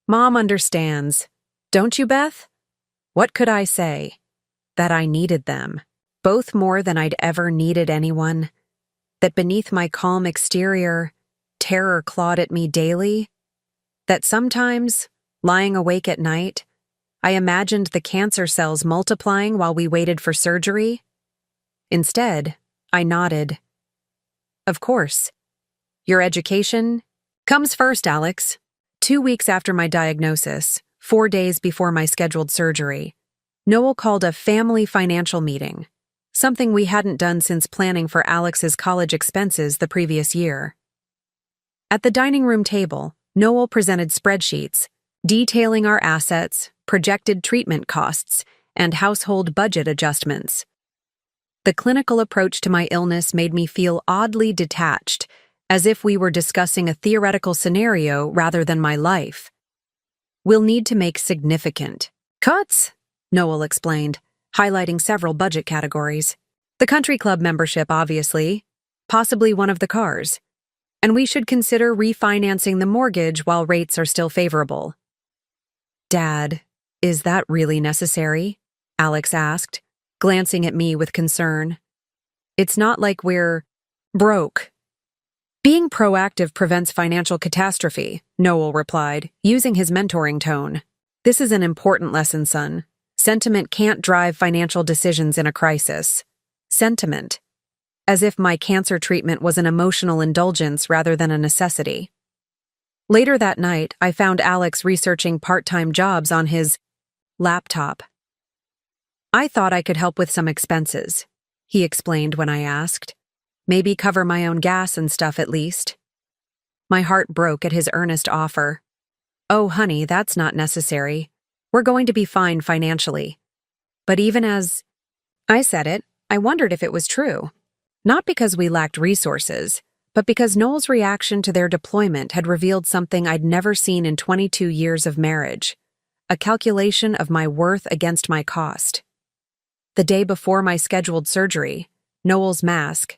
Mom understands. Don't you, Beth? What could I say? That I needed them, both more than I'd ever needed anyone. That beneath my calm exterior, terror clawed at me daily. That sometimes, lying awake at night, I imagined the cancer cells multiplying while we waited for surgery. Instead, I nodded. Of course. Your education comes first, Alex. 2 weeks after my diagnosis, 4 days before my scheduled surgery, Noel called a family financial meeting, something we hadn't done since planning for Alex's college expenses the previous year. At the dining room table, Noel presented spreadsheets detailing our assets, projected treatment costs, and household budget adjustments. The clinical approach to my illness made me feel oddly detached, as if we were discussing a theoretical scenario rather than my life. We'll need to make significant cuts, Noel explained, highlighting several budget categories. The country club membership, obviously, possibly one of the cars. and we should consider refinancing the mortgage while rates are still favorable. Dad, is that really necessary? Alex asked, glancing at me with concern. It's not like we're broke. Being proactive prevents financial catastrophe, Noel replied, using his mentoring tone. This is an important lesson, son. Sentiment can't drive financial decisions in a crisis. Sentiment. As if my cancer treatment was an emotional indulgence rather than a necessity. Later that night, I found Alex researching part-time jobs on his laptop. I thought I could help with some expenses, he explained when I asked. Maybe cover my own gas and stuff at least. My heart broke at his earnest offer. Oh, honey, that's not necessary. We're going to be fine financially. But even as I said it, I wondered if it was true. Not because we lacked resources, but because Noel's reaction to their deployment had revealed something I'd never seen in 22 years of marriage. A calculation of my worth against my cost. The day before my scheduled surgery, Noel's mask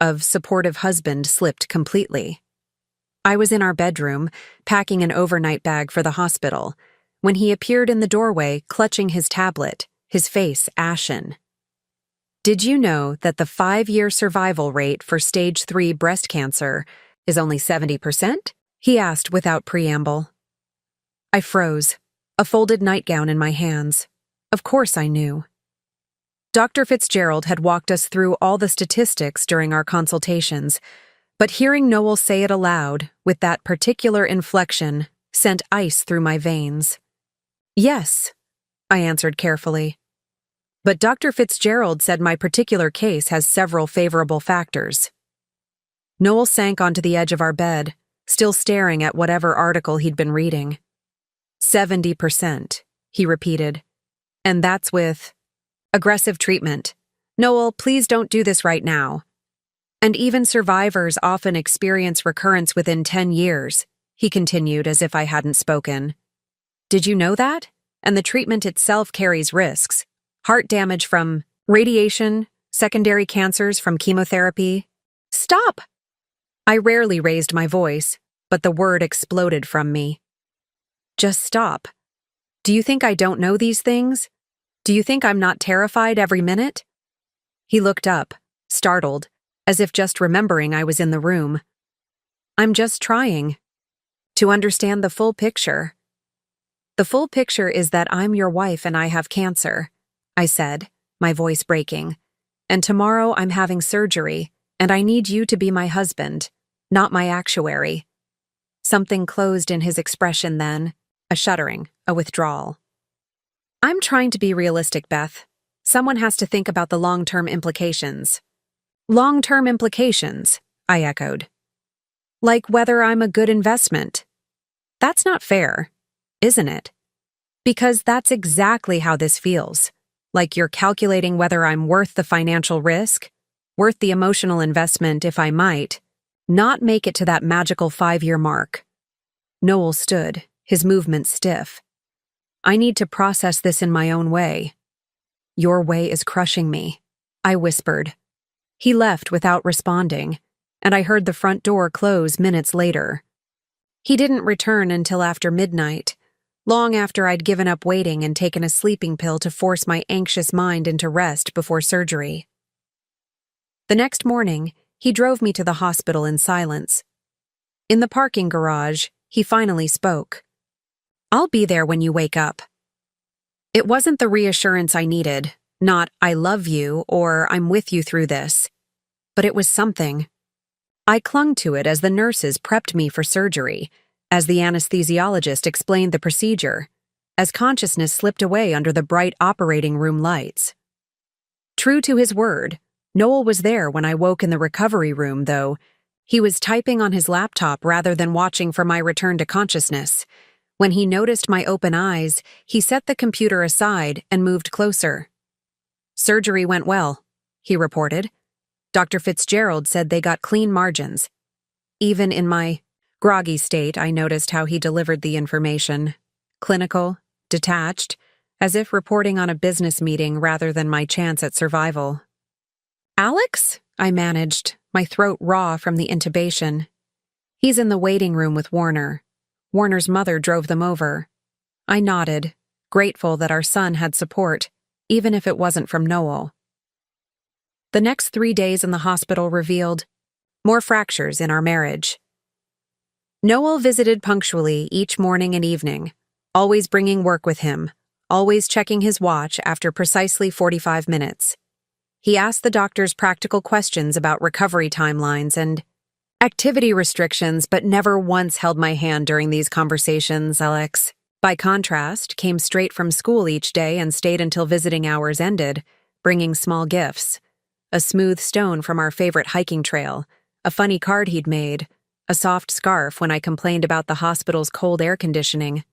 of supportive husband slipped completely. I was in our bedroom, packing an overnight bag for the hospital, when he appeared in the doorway clutching his tablet, his face ashen. Did you know that the 5-year survival rate for stage 3 breast cancer is only 70%? He asked without preamble. I froze, a folded nightgown in my hands. Of course I knew. Dr. Fitzgerald had walked us through all the statistics during our consultations, but hearing Noel say it aloud, with that particular inflection, sent ice through my veins. Yes, I answered carefully. But Dr. Fitzgerald said my particular case has several favorable factors. Noel sank onto the edge of our bed, still staring at whatever article he'd been reading. 70%, he repeated. And that's with aggressive treatment. Noel, please don't do this right now. And even survivors often experience recurrence within 10 years, he continued as if I hadn't spoken. Did you know that? And the treatment itself carries risks. Heart damage from radiation, secondary cancers from chemotherapy. Stop! I rarely raised my voice, but the word exploded from me. Just stop. Do you think I don't know these things? Do you think I'm not terrified every minute? He looked up, startled, as if just remembering I was in the room. I'm just trying to understand the full picture. The full picture is that I'm your wife and I have cancer, I said, my voice breaking. And tomorrow I'm having surgery, and I need you to be my husband, not my actuary. Something closed in his expression then, a shuddering, a withdrawal. I'm trying to be realistic, Beth. Someone has to think about the long-term implications. Long-term implications, I echoed. Like whether I'm a good investment. That's not fair, isn't it? Because that's exactly how this feels. Like you're calculating whether I'm worth the financial risk, worth the emotional investment if I might, not make it to that magical 5-year mark. Noel stood, his movements stiff. I need to process this in my own way. Your way is crushing me, I whispered. He left without responding, and I heard the front door close minutes later. He didn't return until after midnight, long after I'd given up waiting and taken a sleeping pill to force my anxious mind into rest before surgery. The next morning, he drove me to the hospital in silence. In the parking garage, he finally spoke. I'll be there when you wake up. It wasn't the reassurance I needed, not I love you or I'm with you through this, but it was something. I clung to it as the nurses prepped me for surgery, as the anesthesiologist explained the procedure, as consciousness slipped away under the bright operating room lights. True to his word, Noel was there when I woke in the recovery room, though. He was typing on his laptop rather than watching for my return to consciousness. When he noticed my open eyes, he set the computer aside and moved closer. Surgery went well, he reported. Dr. Fitzgerald said they got clean margins. Even in my groggy state, I noticed how he delivered the information. Clinical, detached, as if reporting on a business meeting rather than my chance at survival. Alex? I managed, my throat raw from the intubation. He's in the waiting room with Warner. Warner's mother drove them over. I nodded, grateful that our son had support, even if it wasn't from Noel. The next 3 days in the hospital revealed more fractures in our marriage. Noel visited punctually each morning and evening, always bringing work with him, always checking his watch after precisely 45 minutes. He asked the doctors practical questions about recovery timelines and activity restrictions, but never once held my hand during these conversations, Alex. By contrast, came straight from school each day and stayed until visiting hours ended, bringing small gifts. A smooth stone from our favorite hiking trail, a funny card he'd made, a soft scarf when I complained about the hospital's cold air conditioning.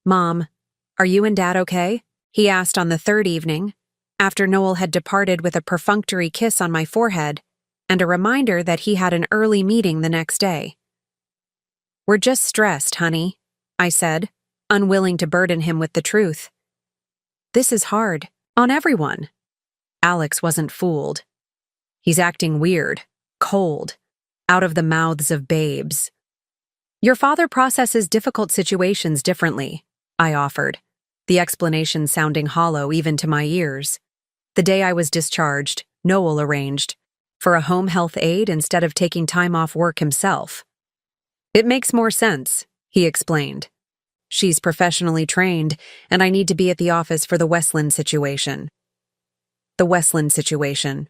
"Mom, are you and Dad okay?" he asked on the third evening, after Noel had departed with a perfunctory kiss on my forehead and a reminder that he had an early meeting the next day. "We're just stressed, honey," I said, unwilling to burden him with the truth. "This is hard, on everyone." Alex wasn't fooled. "He's acting weird, cold, out of the mouths of babes." "Your father processes difficult situations differently," I offered, the explanation sounding hollow even to my ears. The day I was discharged, Noel arranged for a home health aide instead of taking time off work himself. "It makes more sense," he explained. "She's professionally trained, and I need to be at the office for the Westland situation." The Westland situation.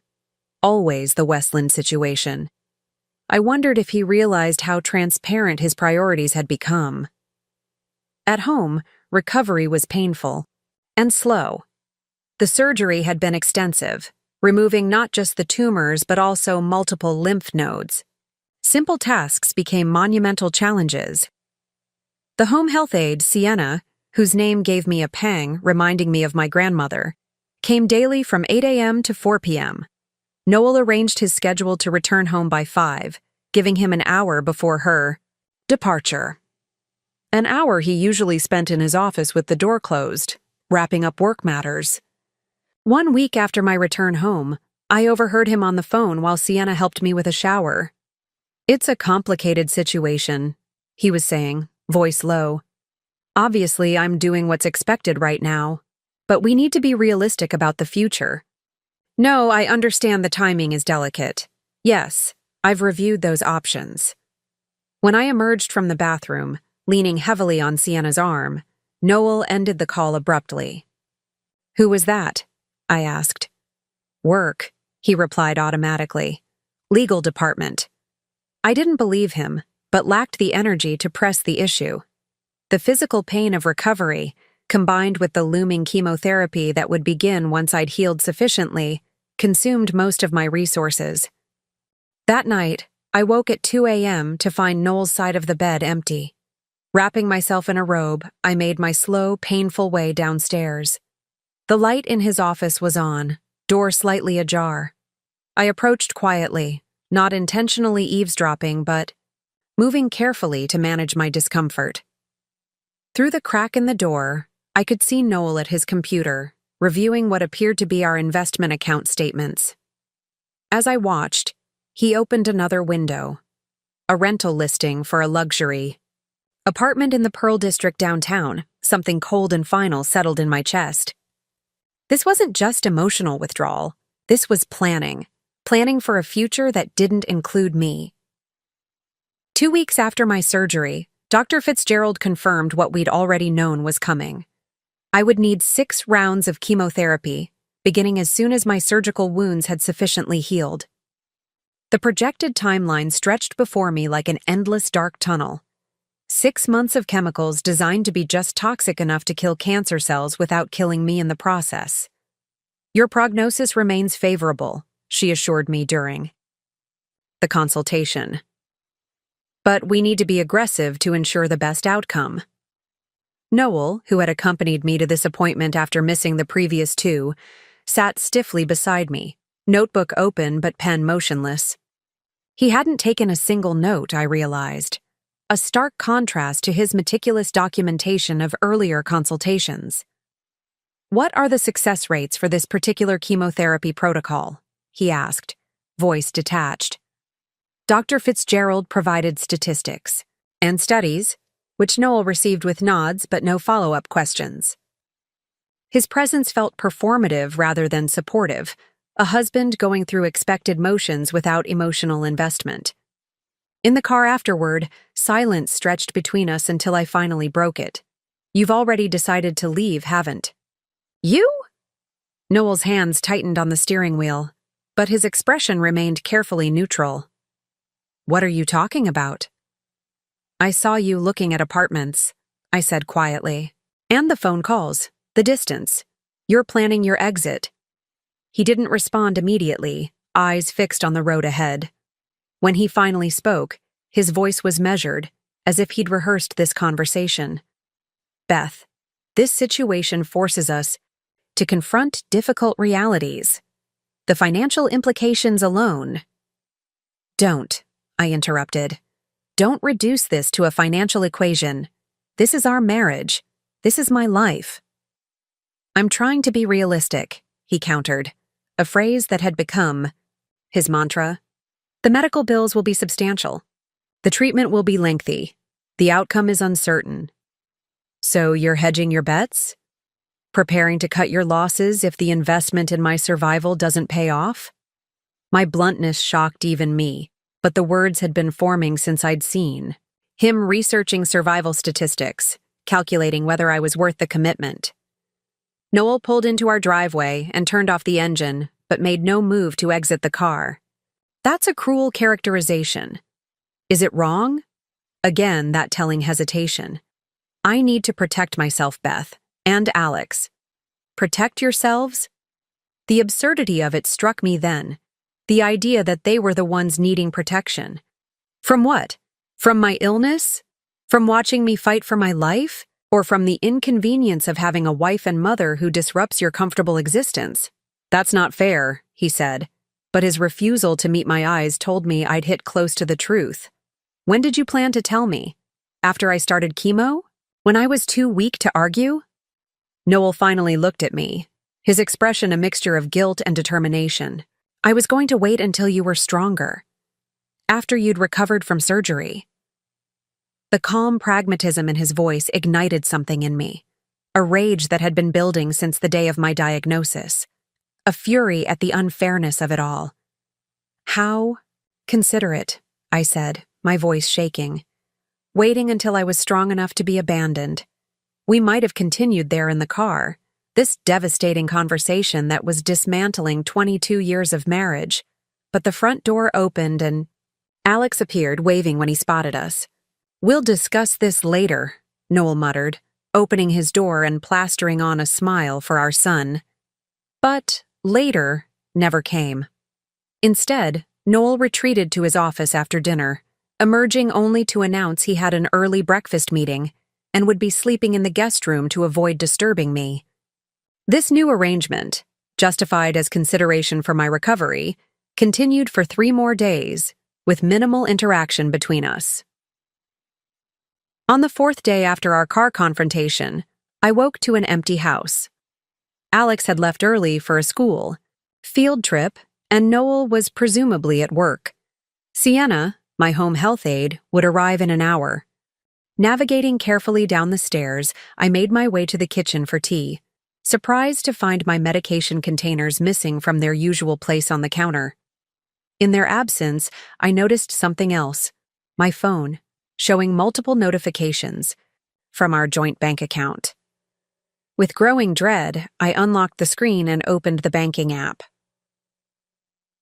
Always the Westland situation. I wondered if he realized how transparent his priorities had become. At home, recovery was painful and slow. The surgery had been extensive, removing not just the tumors but also multiple lymph nodes. Simple tasks became monumental challenges. The home health aide, Sienna, whose name gave me a pang, reminding me of my grandmother, came daily from 8 a.m. to 4 p.m. Noel arranged his schedule to return home by 5, giving him an hour before her departure. An hour he usually spent in his office with the door closed, wrapping up work matters. 1 week after my return home, I overheard him on the phone while Sienna helped me with a shower. "It's a complicated situation," he was saying, voice low. "Obviously, I'm doing what's expected right now, but we need to be realistic about the future. No, I understand the timing is delicate. Yes, I've reviewed those options." When I emerged from the bathroom, leaning heavily on Sienna's arm, Noel ended the call abruptly. "Who was that?" I asked. "Work," he replied automatically. "Legal department." I didn't believe him, but lacked the energy to press the issue. The physical pain of recovery, combined with the looming chemotherapy that would begin once I'd healed sufficiently, consumed most of my resources. That night, I woke at 2 a.m. to find Noel's side of the bed empty. Wrapping myself in a robe, I made my slow, painful way downstairs. The light in his office was on, door slightly ajar. I approached quietly, not intentionally eavesdropping, but moving carefully to manage my discomfort. Through the crack in the door, I could see Noel at his computer, reviewing what appeared to be our investment account statements. As I watched, he opened another window. A rental listing for a luxury apartment in the Pearl District downtown. Something cold and final settled in my chest. This wasn't just emotional withdrawal. This was planning. Planning for a future that didn't include me. 2 weeks after my surgery, Dr. Fitzgerald confirmed what we'd already known was coming. I would need 6 rounds of chemotherapy, beginning as soon as my surgical wounds had sufficiently healed. The projected timeline stretched before me like an endless dark tunnel. 6 months of chemicals designed to be just toxic enough to kill cancer cells without killing me in the process. "Your prognosis remains favorable," she assured me during the consultation. "But we need to be aggressive to ensure the best outcome." Noel, who had accompanied me to this appointment after missing the previous 2, sat stiffly beside me, notebook open but pen motionless. He hadn't taken a single note, I realized. A stark contrast to his meticulous documentation of earlier consultations. "What are the success rates for this particular chemotherapy protocol?" he asked, voice detached. Dr. Fitzgerald provided statistics and studies, which Noel received with nods but no follow-up questions. His presence felt performative rather than supportive, a husband going through expected motions without emotional investment. In the car afterward, silence stretched between us until I finally broke it. "You've already decided to leave, haven't you?" Noel's hands tightened on the steering wheel, but his expression remained carefully neutral. "What are you talking about?" "I saw you looking at apartments," I said quietly. "And the phone calls, the distance. You're planning your exit." He didn't respond immediately, eyes fixed on the road ahead. When he finally spoke, his voice was measured, as if he'd rehearsed this conversation. "Beth, this situation forces us to confront difficult realities. The financial implications alone—" "Don't," I interrupted. "Don't reduce this to a financial equation. This is our marriage. This is my life." "I'm trying to be realistic," he countered, a phrase that had become his mantra. "The medical bills will be substantial. The treatment will be lengthy. The outcome is uncertain." "So you're hedging your bets? Preparing to cut your losses if the investment in my survival doesn't pay off?" My bluntness shocked even me, but the words had been forming since I'd seen him researching survival statistics, calculating whether I was worth the commitment. Noel pulled into our driveway and turned off the engine, but made no move to exit the car. "That's a cruel characterization. Is it wrong?" Again, that telling hesitation. "I need to protect myself, Beth, and Alex." "Protect yourselves?" The absurdity of it struck me then. The idea that they were the ones needing protection. From what? From my illness? From watching me fight for my life? Or from the inconvenience of having a wife and mother who disrupts your comfortable existence? "That's not fair," he said, but his refusal to meet my eyes told me I'd hit close to the truth. "When did you plan to tell me? After I started chemo? When I was too weak to argue?" Noel finally looked at me, his expression a mixture of guilt and determination. "I was going to wait until you were stronger. After you'd recovered from surgery." The calm pragmatism in his voice ignited something in me, a rage that had been building since the day of my diagnosis, a fury at the unfairness of it all. "How considerate," I said, my voice shaking. "Waiting until I was strong enough to be abandoned. We might have continued there in the car, this devastating conversation that was dismantling 22 years of marriage, but the front door opened and Alex appeared, waving when he spotted us. "We'll discuss this later," Noel muttered, opening his door and plastering on a smile for our son. But later never came. Instead, Noel retreated to his office after dinner, emerging only to announce he had an early breakfast meeting and would be sleeping in the guest room to avoid disturbing me. This new arrangement, justified as consideration for my recovery, continued for 3 more days, with minimal interaction between us. On the 4th day after our car confrontation, I woke to an empty house. Alex had left early for a school field trip, and Noel was presumably at work. Sienna, my home health aide, would arrive in an hour. Navigating carefully down the stairs, I made my way to the kitchen for tea, surprised to find my medication containers missing from their usual place on the counter. In their absence, I noticed something else, my phone, showing multiple notifications from our joint bank account. With growing dread, I unlocked the screen and opened the banking app.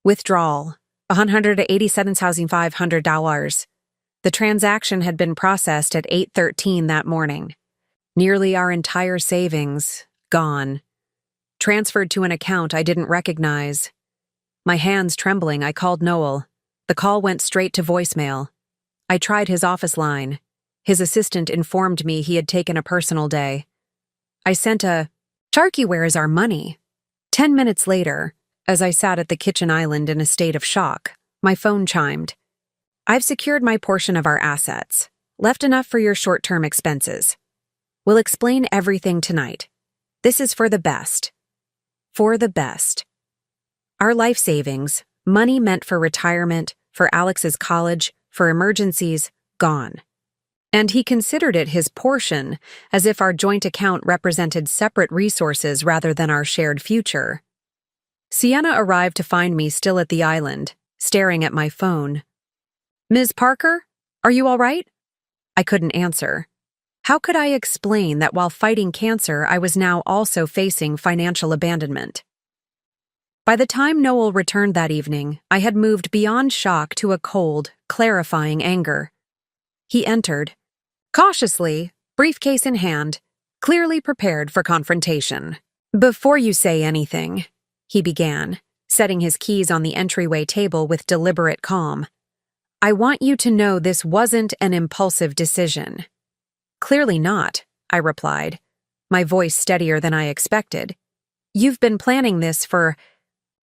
Withdrawal, $187,500. The transaction had been processed at 8:13 that morning. Nearly our entire savings, gone. Transferred to an account I didn't recognize. My hands trembling, I called Noel. The call went straight to voicemail. I tried his office line. His assistant informed me he had taken a personal day. I sent a, "Sharky, where is our money?" 10 minutes later, as I sat at the kitchen island in a state of shock, my phone chimed. "I've secured my portion of our assets, left enough for your short-term expenses. We'll explain everything tonight. This is for the best. For the best. Our life savings, money meant for retirement, for Alex's college, for emergencies, gone. And he considered it his portion, as if our joint account represented separate resources rather than our shared future. Sienna arrived to find me still at the island, staring at my phone. "Ms. Parker, are you all right?" I couldn't answer. How could I explain that while fighting cancer, I was now also facing financial abandonment? By the time Noel returned that evening, I had moved beyond shock to a cold, clarifying anger. He entered, cautiously, briefcase in hand, clearly prepared for confrontation. "Before you say anything," he began, setting his keys on the entryway table with deliberate calm, "I want you to know this wasn't an impulsive decision." "Clearly not," I replied, my voice steadier than I expected. "You've been planning this for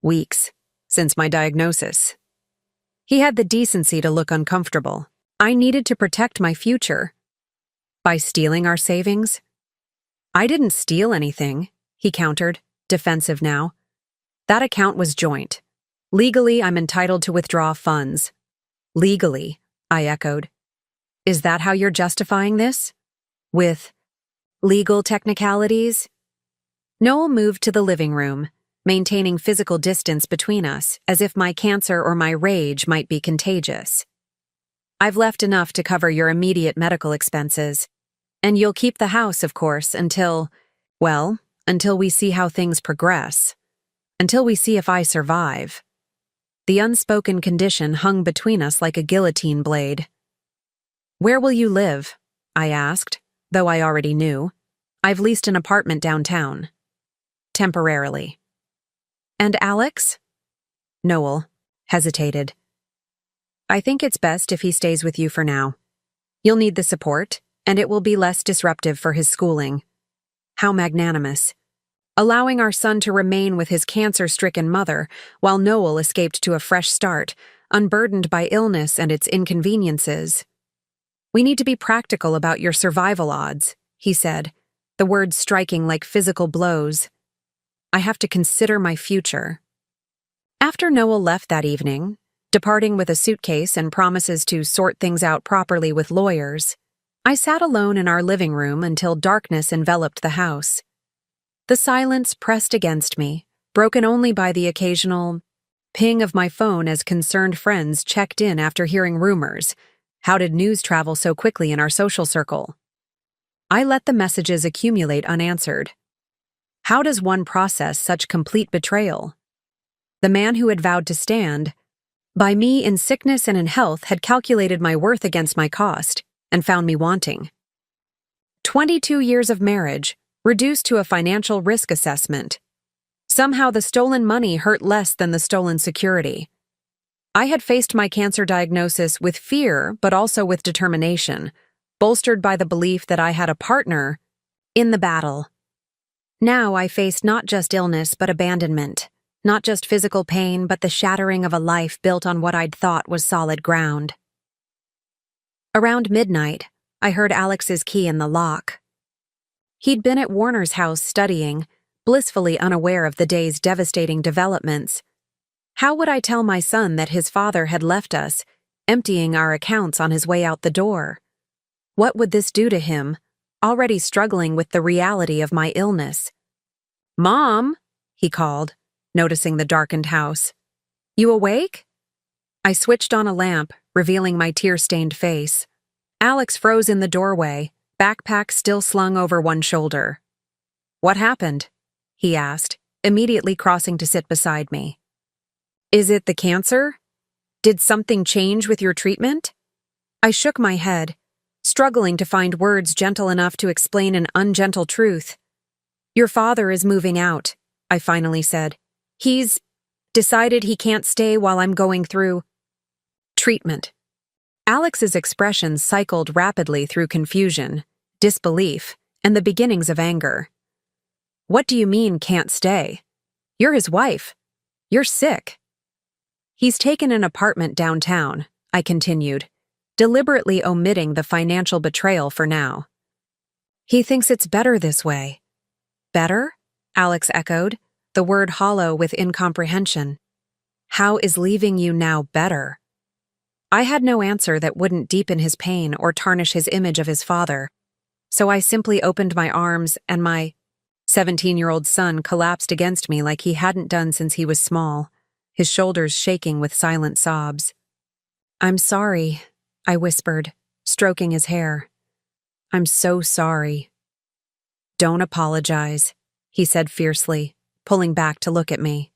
weeks, since my diagnosis." He had the decency to look uncomfortable. "I needed to protect my future." "By stealing our savings?" "I didn't steal anything," he countered, defensive now. "That account was joint. Legally, I'm entitled to withdraw funds." "Legally," I echoed. "Is that how you're justifying this? With legal technicalities?" Noel moved to the living room, maintaining physical distance between us, as if my cancer or my rage might be contagious. "I've left enough to cover your immediate medical expenses. And you'll keep the house, of course, until we see how things progress. Until we see if I survive." The unspoken condition hung between us like a guillotine blade. "Where will you live?" I asked, though I already knew. "I've leased an apartment downtown." "Temporarily." "And Alex?" Noel hesitated. "I think it's best if he stays with you for now. You'll need the support, and it will be less disruptive for his schooling." How magnanimous. Allowing our son to remain with his cancer-stricken mother while Noel escaped to a fresh start, unburdened by illness and its inconveniences. "We need to be practical about your survival odds," he said, the words striking like physical blows. "I have to consider my future." After Noel left that evening, departing with a suitcase and promises to sort things out properly with lawyers, I sat alone in our living room until darkness enveloped the house. The silence pressed against me, broken only by the occasional ping of my phone as concerned friends checked in after hearing rumors. How did news travel so quickly in our social circle? I let the messages accumulate unanswered. How does one process such complete betrayal? The man who had vowed to stand by me in sickness and in health had calculated my worth against my cost and found me wanting. 22 years of marriage, reduced to a financial risk assessment. Somehow the stolen money hurt less than the stolen security. I had faced my cancer diagnosis with fear, but also with determination, bolstered by the belief that I had a partner in the battle. Now I faced not just illness, but abandonment, not just physical pain, but the shattering of a life built on what I'd thought was solid ground. Around midnight, I heard Alex's key in the lock. He'd been at Warner's house studying, blissfully unaware of the day's devastating developments. How would I tell my son that his father had left us, emptying our accounts on his way out the door? What would this do to him, already struggling with the reality of my illness? "Mom," he called, noticing the darkened house. "You awake?" I switched on a lamp, revealing my tear-stained face. Alex froze in the doorway, backpack still slung over one shoulder. "What happened?" he asked, immediately crossing to sit beside me. "Is it the cancer? Did something change with your treatment?" I shook my head, struggling to find words gentle enough to explain an ungentle truth. "Your father is moving out," I finally said. "He's decided he can't stay while I'm going through treatment." Alex's expression cycled rapidly through confusion, disbelief, and the beginnings of anger. "What do you mean, can't stay? You're his wife. You're sick." "He's taken an apartment downtown," I continued, deliberately omitting the financial betrayal for now. "He thinks it's better this way." "Better?" Alex echoed, the word hollow with incomprehension. "How is leaving you now better?" I had no answer that wouldn't deepen his pain or tarnish his image of his father, so I simply opened my arms and my 17-year-old son collapsed against me like he hadn't done since he was small, his shoulders shaking with silent sobs. "I'm sorry," I whispered, stroking his hair. "I'm so sorry." "Don't apologize," he said fiercely, pulling back to look at me.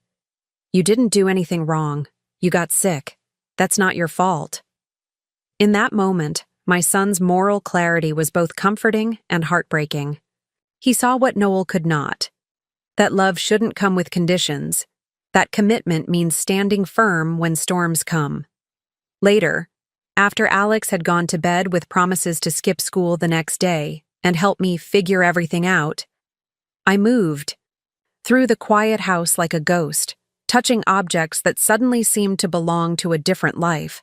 "You didn't do anything wrong. You got sick. That's not your fault." In that moment, my son's moral clarity was both comforting and heartbreaking. He saw what Noel could not. That love shouldn't come with conditions. That commitment means standing firm when storms come. Later, after Alex had gone to bed with promises to skip school the next day and help me figure everything out, I moved through the quiet house like a ghost, touching objects that suddenly seemed to belong to a different life.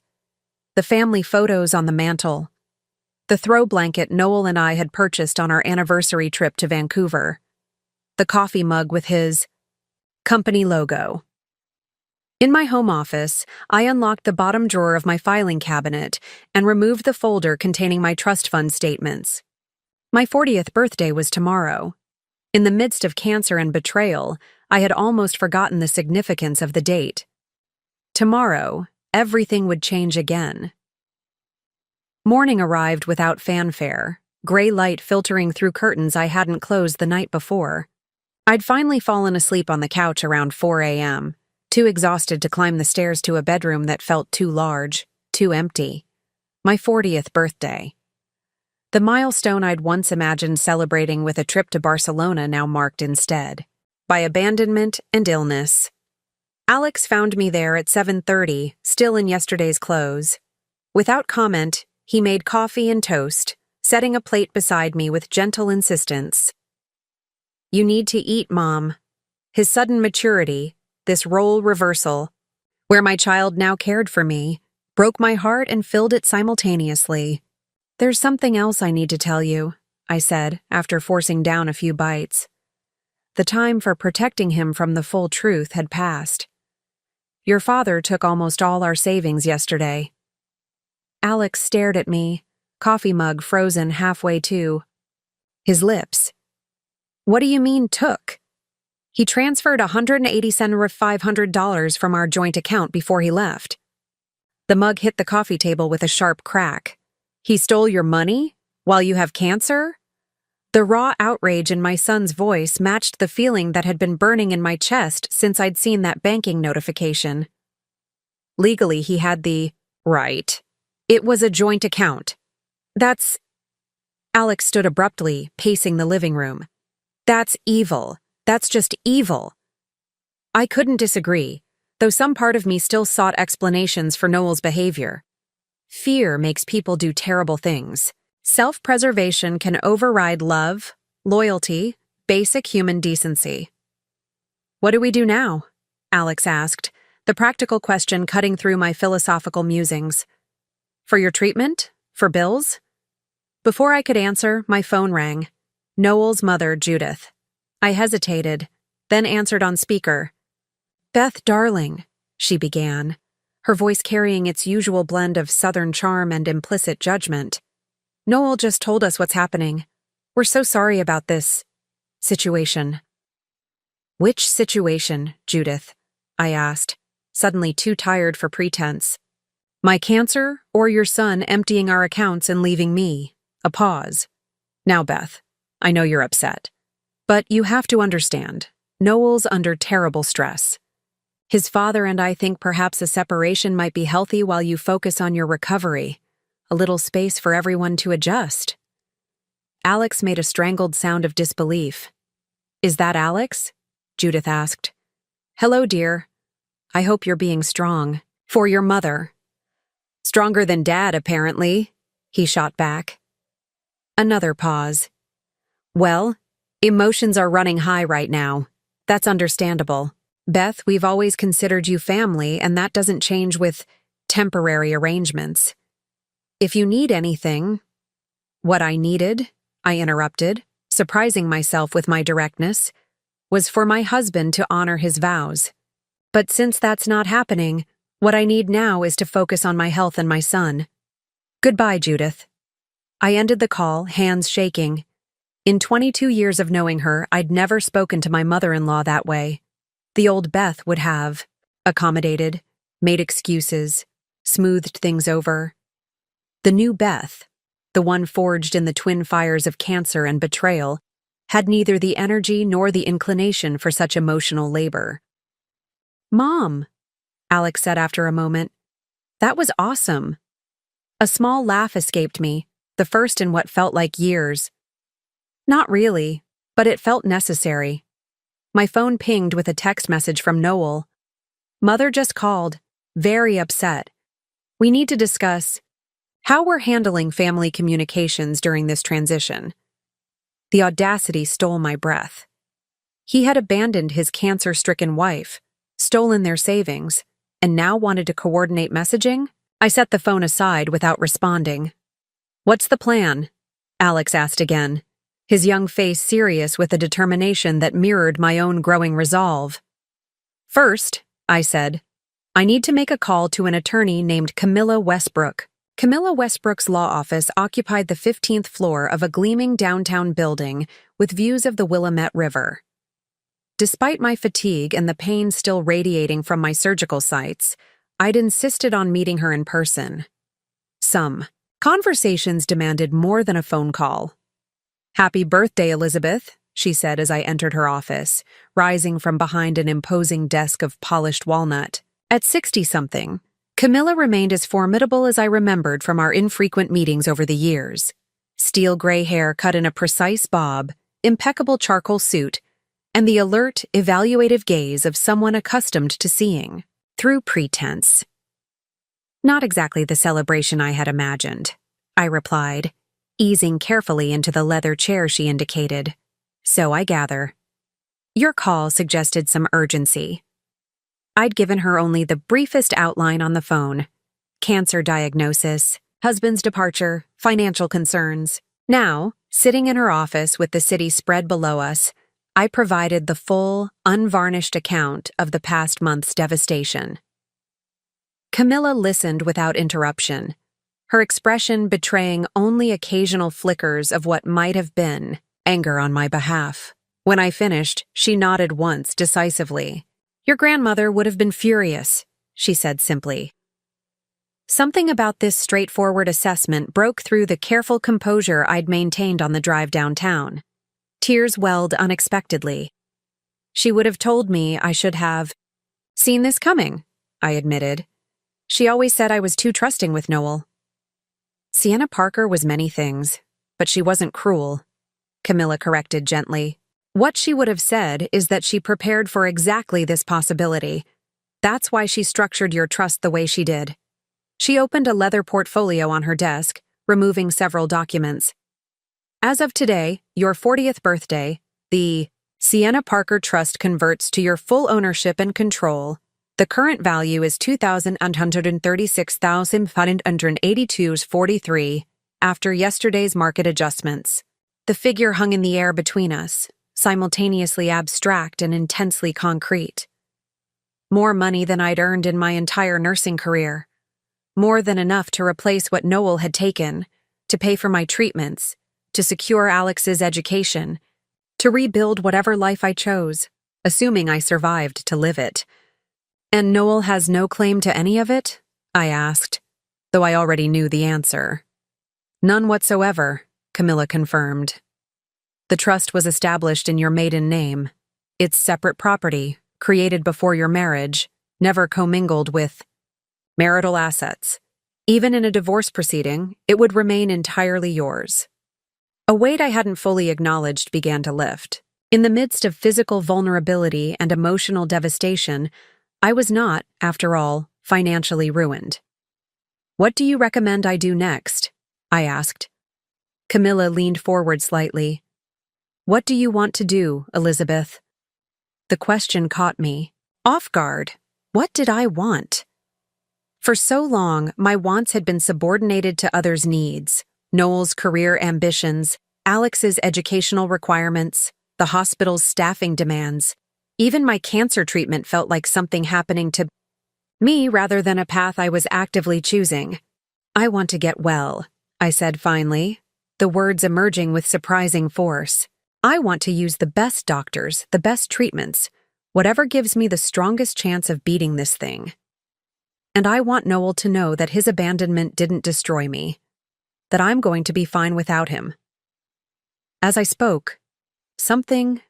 The family photos on the mantel, the throw blanket Noel and I had purchased on our anniversary trip to Vancouver, the coffee mug with his company logo. In my home office, I unlocked the bottom drawer of my filing cabinet and removed the folder containing my trust fund statements. My 40th birthday was tomorrow. In the midst of cancer and betrayal, I had almost forgotten the significance of the date. Tomorrow, everything would change again. Morning arrived without fanfare, gray light filtering through curtains I hadn't closed the night before. I'd finally fallen asleep on the couch around 4 a.m., too exhausted to climb the stairs to a bedroom that felt too large, too empty. My 40th birthday. The milestone I'd once imagined celebrating with a trip to Barcelona now marked instead by abandonment and illness. Alex found me there at 7:30, still in yesterday's clothes. Without comment, he made coffee and toast, setting a plate beside me with gentle insistence. "You need to eat, Mom." His sudden maturity, this role reversal, where my child now cared for me, broke my heart and filled it simultaneously. "There's something else I need to tell you," I said, after forcing down a few bites. The time for protecting him from the full truth had passed. "Your father took almost all our savings yesterday." Alex stared at me, coffee mug frozen halfway to his lips. "What do you mean, took?" "He transferred $187,500 from our joint account before he left." The mug hit the coffee table with a sharp crack. "He stole your money? While you have cancer?" The raw outrage in my son's voice matched the feeling that had been burning in my chest since I'd seen that banking notification. Legally, he had the right. It was a joint account. That's... Alex stood abruptly, pacing the living room. "That's evil. That's just evil." I couldn't disagree, though some part of me still sought explanations for Noel's behavior. Fear makes people do terrible things. Self-preservation can override love, loyalty, basic human decency. "What do we do now?" Alex asked, the practical question cutting through my philosophical musings. "For your treatment? For bills?" Before I could answer, my phone rang. Noel's mother, Judith. I hesitated, then answered on speaker. "Beth, darling," she began, her voice carrying its usual blend of southern charm and implicit judgment. "Noel just told us what's happening. We're so sorry about this situation." "Which situation, Judith?" I asked, suddenly too tired for pretense. "My cancer or your son emptying our accounts and leaving me?" A pause. "Now, Beth, I know you're upset. But you have to understand, Noel's under terrible stress. His father and I think perhaps a separation might be healthy while you focus on your recovery. A little space for everyone to adjust." Alex made a strangled sound of disbelief. "Is that Alex?" Judith asked. "Hello, dear. I hope you're being strong. For your mother." "Stronger than Dad, apparently," he shot back. Another pause. "Well, emotions are running high right now. That's understandable. Beth, we've always considered you family, and that doesn't change with temporary arrangements. If you need anything—" What I needed, I interrupted, surprising myself with my directness, was for my husband to honor his vows. But since that's not happening, What I need now is to focus on my health and my son. Goodbye, Judith. I ended the call, hands shaking. In 22 years of knowing her, I'd never spoken to my mother-in-law that way. The old Beth would have accommodated, made excuses, smoothed things over. The new Beth, the one forged in the twin fires of cancer and betrayal, had neither the energy nor the inclination for such emotional labor. "Mom," Alex said after a moment, "that was awesome." A small laugh escaped me, the first in what felt like years. Not really, but it felt necessary. My phone pinged with a text message from Noel. "Mother just called, very upset. We need to discuss how we're handling family communications during this transition." The audacity stole my breath. He had abandoned his cancer-stricken wife, stolen their savings, and now wanted to coordinate messaging? I set the phone aside without responding. "What's the plan?" Alex asked again, his young face serious with a determination that mirrored my own growing resolve. "First," I said, "I need to make a call to an attorney named Camilla Westbrook." Camilla Westbrook's law office occupied the 15th floor of a gleaming downtown building with views of the Willamette River. Despite my fatigue and the pain still radiating from my surgical sites, I'd insisted on meeting her in person. Some conversations demanded more than a phone call. "Happy birthday, Elizabeth," she said as I entered her office, rising from behind an imposing desk of polished walnut. At 60-something, Camilla remained as formidable as I remembered from our infrequent meetings over the years. Steel gray hair cut in a precise bob, impeccable charcoal suit, and the alert, evaluative gaze of someone accustomed to seeing through pretense. "Not exactly the celebration I had imagined," I replied, easing carefully into the leather chair she indicated. "So I gather. Your call suggested some urgency." I'd given her only the briefest outline on the phone. Cancer diagnosis, husband's departure, financial concerns. Now, sitting in her office with the city spread below us, I provided the full, unvarnished account of the past month's devastation. Camilla listened without interruption, her expression betraying only occasional flickers of what might have been anger on my behalf. When I finished, she nodded once decisively. "Your grandmother would have been furious," she said simply. Something about this straightforward assessment broke through the careful composure I'd maintained on the drive downtown. Tears welled unexpectedly. "She would have told me I should have seen this coming," I admitted. "She always said I was too trusting with Noel." "Sienna Parker was many things, but she wasn't cruel," Camilla corrected gently. "What she would have said is that she prepared for exactly this possibility. That's why she structured your trust the way she did." She opened a leather portfolio on her desk, removing several documents. "As of today, your 40th birthday, the Sienna Parker Trust converts to your full ownership and control. The current value is $236,582.43 after yesterday's market adjustments." The figure hung in the air between us, simultaneously abstract and intensely concrete. More money than I'd earned in my entire nursing career. More than enough to replace what Noel had taken, to pay for my treatments, to secure Alex's education, to rebuild whatever life I chose, assuming I survived to live it. "And Noel has no claim to any of it?" I asked, though I already knew the answer. "None whatsoever," Camilla confirmed. "The trust was established in your maiden name. It's separate property, created before your marriage, never commingled with marital assets. Even in a divorce proceeding, it would remain entirely yours." A weight I hadn't fully acknowledged began to lift. In the midst of physical vulnerability and emotional devastation, I was not, after all, financially ruined. "What do you recommend I do next?" I asked. Camilla leaned forward slightly. "What do you want to do, Elizabeth?" The question caught me off guard. What did I want? For so long, my wants had been subordinated to others' needs. Noel's career ambitions, Alex's educational requirements, the hospital's staffing demands. Even my cancer treatment felt like something happening to Me rather than a path I was actively choosing. I want to get well, I said finally, the words emerging with surprising force. I want to use the best doctors, the best treatments, whatever gives me the strongest chance of beating this thing. And I want Noel to know that his abandonment didn't destroy me, that I'm going to be fine without him. As I spoke, something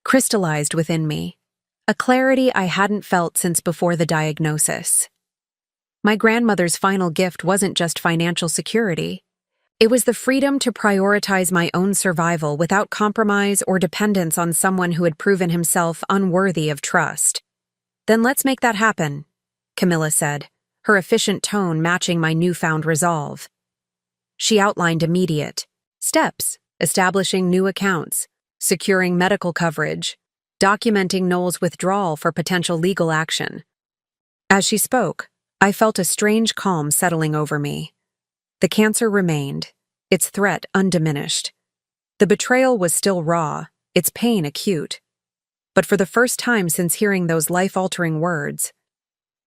crystallized within me, a clarity I hadn't felt since before the diagnosis. My grandmother's final gift wasn't just financial security. It was the freedom to prioritize my own survival without compromise or dependence on someone who had proven himself unworthy of trust. Then let's make that happen, Camilla said, her efficient tone matching my newfound resolve. She outlined immediate steps, establishing new accounts, securing medical coverage, documenting Noel's withdrawal for potential legal action. As she spoke, I felt a strange calm settling over me. The cancer remained, its threat undiminished. The betrayal was still raw, its pain acute. But for the first time since hearing those life-altering words,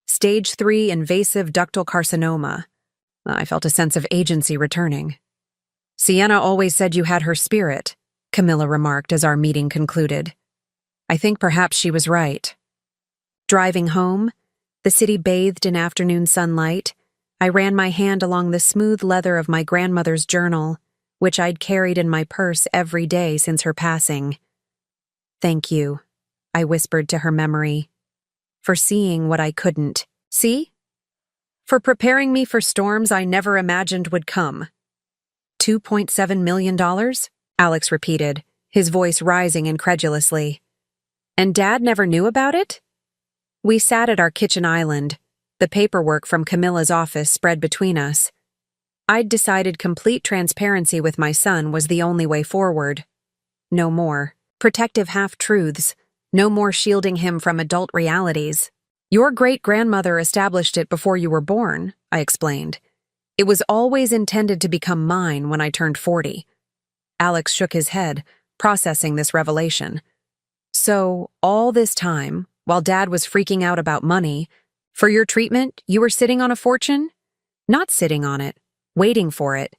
Stage 3 invasive ductal carcinoma, I felt a sense of agency returning. Sienna always said you had her spirit, Camilla remarked as our meeting concluded. I think perhaps she was right. Driving home, the city bathed in afternoon sunlight, I ran my hand along the smooth leather of my grandmother's journal, which I'd carried in my purse every day since her passing. Thank you, I whispered to her memory, for seeing what I couldn't see, for preparing me for storms I never imagined would come. $2.7 million? Alex repeated, his voice rising incredulously. And Dad never knew about it? We sat at our kitchen island, the paperwork from Camilla's office spread between us. I'd decided complete transparency with my son was the only way forward. No more protective half-truths, no more shielding him from adult realities. Your great-grandmother established it before you were born, I explained. It was always intended to become mine when I turned 40. Alex shook his head, processing this revelation. So, all this time, while Dad was freaking out about money, for your treatment, you were sitting on a fortune? Not sitting on it, waiting for it.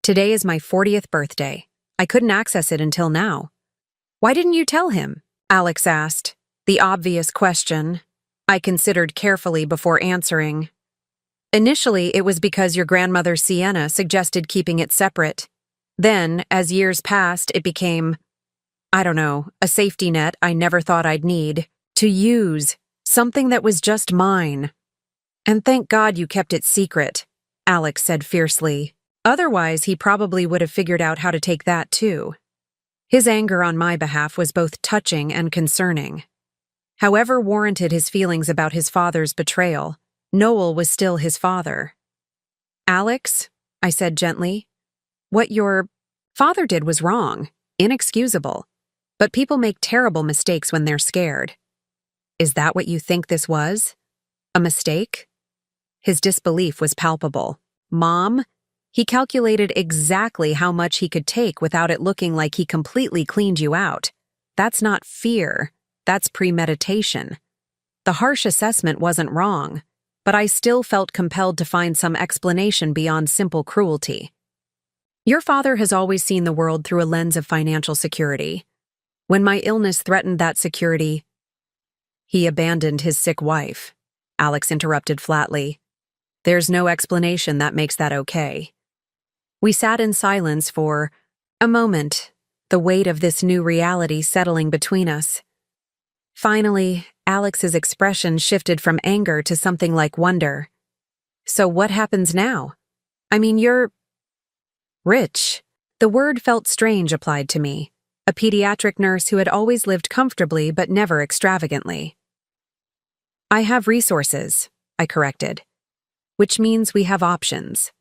Today is my 40th birthday. I couldn't access it until now. Why didn't you tell him? Alex asked, the obvious question I considered carefully before answering. Initially, it was because your grandmother Sienna suggested keeping it separate. Then, as years passed, it became, a safety net I never thought I'd need, to use, something that was just mine. And thank God you kept it secret, Alex said fiercely. Otherwise, he probably would have figured out how to take that too. His anger on my behalf was both touching and concerning. However warranted his feelings about his father's betrayal, Noel was still his father. Alex, I said gently, what your father did was wrong, inexcusable. But people make terrible mistakes when they're scared. Is that what you think this was? A mistake? His disbelief was palpable. Mom, he calculated exactly how much he could take without it looking like he completely cleaned you out. That's not fear. That's premeditation. The harsh assessment wasn't wrong, but I still felt compelled to find some explanation beyond simple cruelty. Your father has always seen the world through a lens of financial security. When my illness threatened that security, he abandoned his sick wife, Alex interrupted flatly. There's no explanation that makes that okay. We sat in silence for a moment, the weight of this new reality settling between us. Finally, Alex's expression shifted from anger to something like wonder. So what happens now? I mean, you're rich. The word felt strange applied to me, a pediatric nurse who had always lived comfortably but never extravagantly. I have resources, I corrected, which means we have options.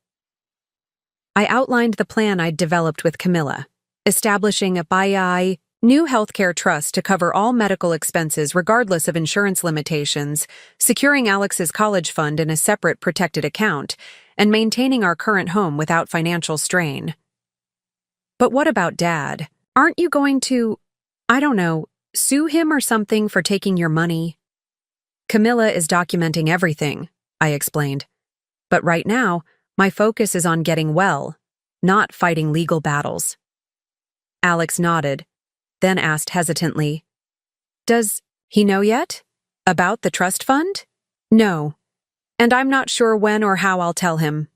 I outlined the plan I'd developed with Camilla, establishing a new healthcare trust to cover all medical expenses regardless of insurance limitations, securing Alex's college fund in a separate protected account, and maintaining our current home without financial strain. But what about Dad? Aren't you going to, sue him or something for taking your money? Camilla is documenting everything, I explained. But right now, my focus is on getting well, not fighting legal battles. Alex nodded, then asked hesitantly, "Does he know yet? About the trust fund?" "No. And I'm not sure when or how I'll tell him."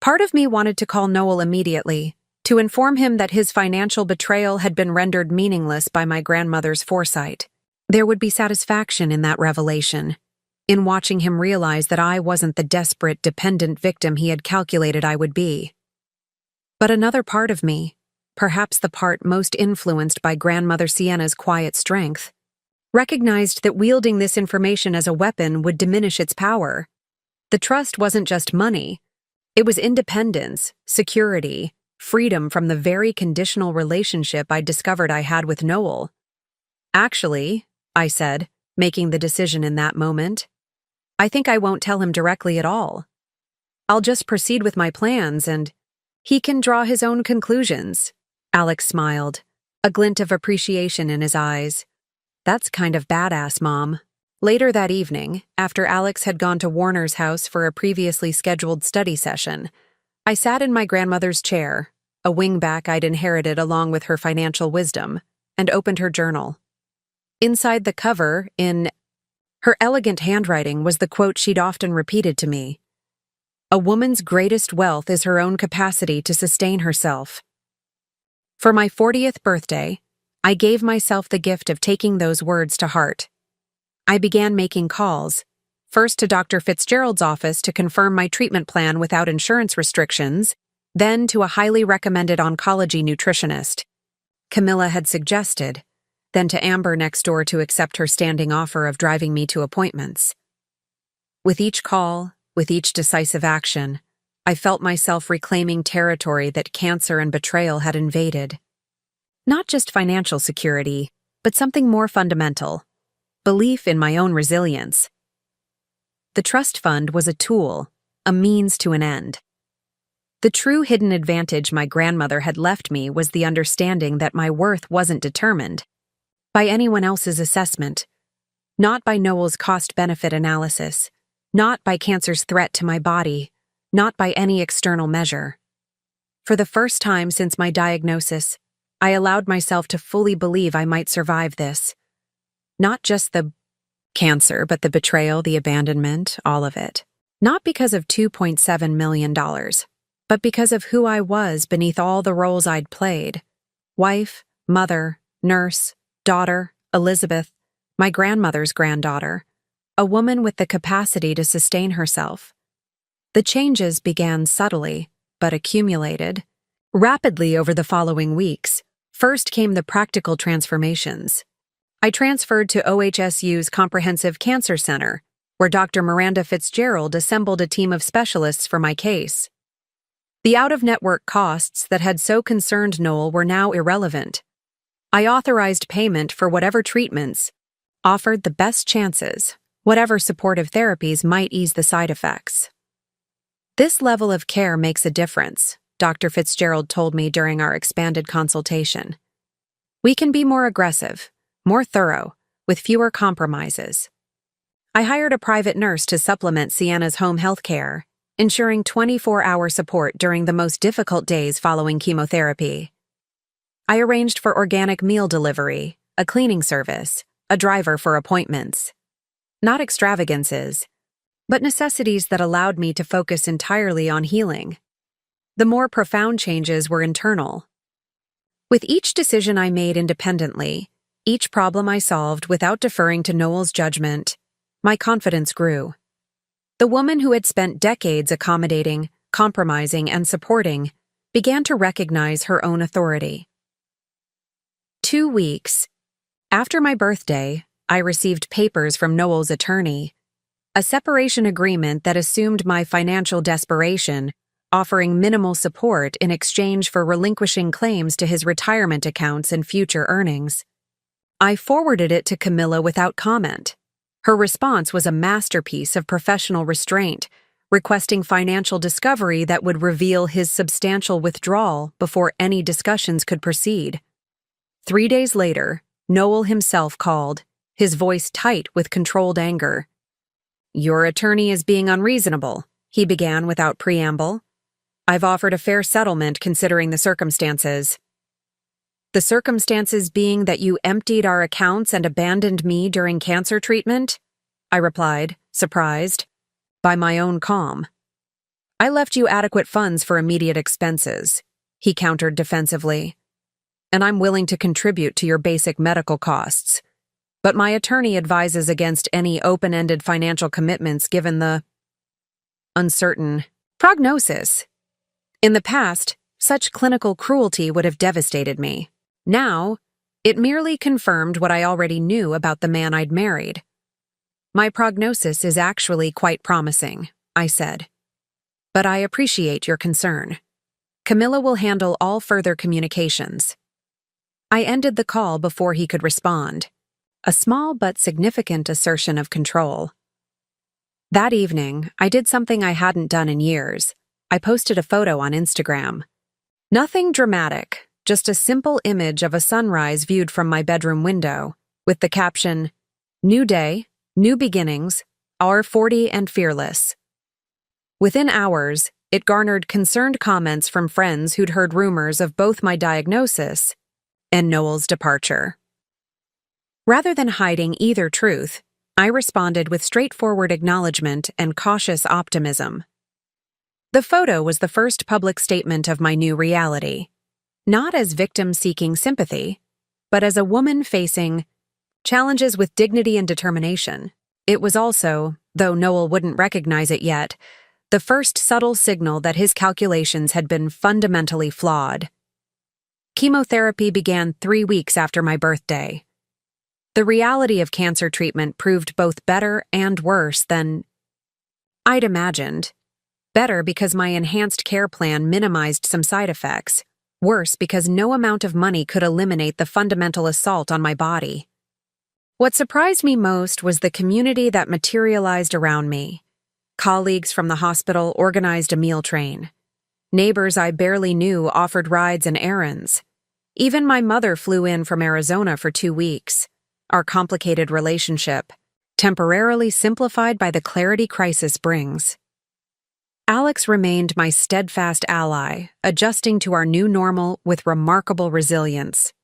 Part of me wanted to call Noel immediately, to inform him that his financial betrayal had been rendered meaningless by my grandmother's foresight. There would be satisfaction in that revelation, in watching him realize that I wasn't the desperate, dependent victim he had calculated I would be. But another part of me, perhaps the part most influenced by Grandmother Sienna's quiet strength, recognized that wielding this information as a weapon would diminish its power. The trust wasn't just money. It was independence, security, freedom from the very conditional relationship I discovered I had with Noel. "Actually," I said, making the decision in that moment, "I think I won't tell him directly at all. I'll just proceed with my plans and he can draw his own conclusions." Alex smiled, a glint of appreciation in his eyes. "That's kind of badass, Mom." Later that evening, after Alex had gone to Warner's house for a previously scheduled study session, I sat in my grandmother's chair, a wingback I'd inherited along with her financial wisdom, and opened her journal. Inside the cover, in her elegant handwriting, was the quote she'd often repeated to me: "A woman's greatest wealth is her own capacity to sustain herself." For my 40th birthday, I gave myself the gift of taking those words to heart. I began making calls, first to Dr. Fitzgerald's office to confirm my treatment plan without insurance restrictions, then to a highly recommended oncology nutritionist Camilla had suggested, then to Amber next door to accept her standing offer of driving me to appointments. With each call, with each decisive action, I felt myself reclaiming territory that cancer and betrayal had invaded. Not just financial security, but something more fundamental: belief in my own resilience. The trust fund was a tool, a means to an end. The true hidden advantage my grandmother had left me was the understanding that my worth wasn't determined by anyone else's assessment, not by Noel's cost-benefit analysis, not by cancer's threat to my body, not by any external measure. For the first time since my diagnosis, I allowed myself to fully believe I might survive this. Not just the cancer, but the betrayal, the abandonment, all of it. Not because of $2.7 million, but because of who I was beneath all the roles I'd played: wife, mother, nurse, daughter, Elizabeth, my grandmother's granddaughter, a woman with the capacity to sustain herself. The changes began subtly, but accumulated rapidly over the following weeks. First came the practical transformations. I transferred to OHSU's Comprehensive Cancer Center, where Dr. Miranda Fitzgerald assembled a team of specialists for my case. The out-of-network costs that had so concerned Noel were now irrelevant. I authorized payment for whatever treatments offered the best chances, whatever supportive therapies might ease the side effects. "This level of care makes a difference," Dr. Fitzgerald told me during our expanded consultation. "We can be more aggressive, more thorough, with fewer compromises." I hired a private nurse to supplement Sienna's home health care, ensuring 24-hour support during the most difficult days following chemotherapy. I arranged for organic meal delivery, a cleaning service, a driver for appointments. Not extravagances, but necessities that allowed me to focus entirely on healing. The more profound changes were internal. With each decision I made independently, each problem I solved without deferring to Noel's judgment, my confidence grew. The woman who had spent decades accommodating, compromising, and supporting began to recognize her own authority. 2 weeks after my birthday, I received papers from Noel's attorney, a separation agreement that assumed my financial desperation, offering minimal support in exchange for relinquishing claims to his retirement accounts and future earnings. I forwarded it to Camilla without comment. Her response was a masterpiece of professional restraint, requesting financial discovery that would reveal his substantial withdrawal before any discussions could proceed. 3 days later, Noel himself called, his voice tight with controlled anger, "Your attorney is being unreasonable," he began without preamble. "I've offered a fair settlement considering the circumstances." "The circumstances being that you emptied our accounts and abandoned me during cancer treatment?" I replied, surprised by my own calm. "I left you adequate funds for immediate expenses," he countered defensively, "and I'm willing to contribute to your basic medical costs. But my attorney advises against any open-ended financial commitments given the uncertain prognosis. In the past, such clinical cruelty would have devastated me. Now, it merely confirmed what I already knew about the man I'd married. "My prognosis is actually quite promising," I said. "But I appreciate your concern. Camilla will handle all further communications." I ended the call before he could respond. A small but significant assertion of control. That evening, I did something I hadn't done in years. I posted a photo on Instagram. Nothing dramatic, just a simple image of a sunrise viewed from my bedroom window, with the caption, "New day, new beginnings, R40 and fearless." Within hours, it garnered concerned comments from friends who'd heard rumors of both my diagnosis and Noel's departure. Rather than hiding either truth, I responded with straightforward acknowledgement and cautious optimism. The photo was the first public statement of my new reality, not as victim seeking sympathy, but as a woman facing challenges with dignity and determination. It was also, though Noel wouldn't recognize it yet, the first subtle signal that his calculations had been fundamentally flawed. Chemotherapy began 3 weeks after my birthday. The reality of cancer treatment proved both better and worse than I'd imagined. Better because my enhanced care plan minimized some side effects. Worse because no amount of money could eliminate the fundamental assault on my body. What surprised me most was the community that materialized around me. Colleagues from the hospital organized a meal train. Neighbors I barely knew offered rides and errands. Even my mother flew in from Arizona for 2 weeks. Our complicated relationship, temporarily simplified by the clarity crisis brings. Alex remained my steadfast ally, adjusting to our new normal with remarkable resilience.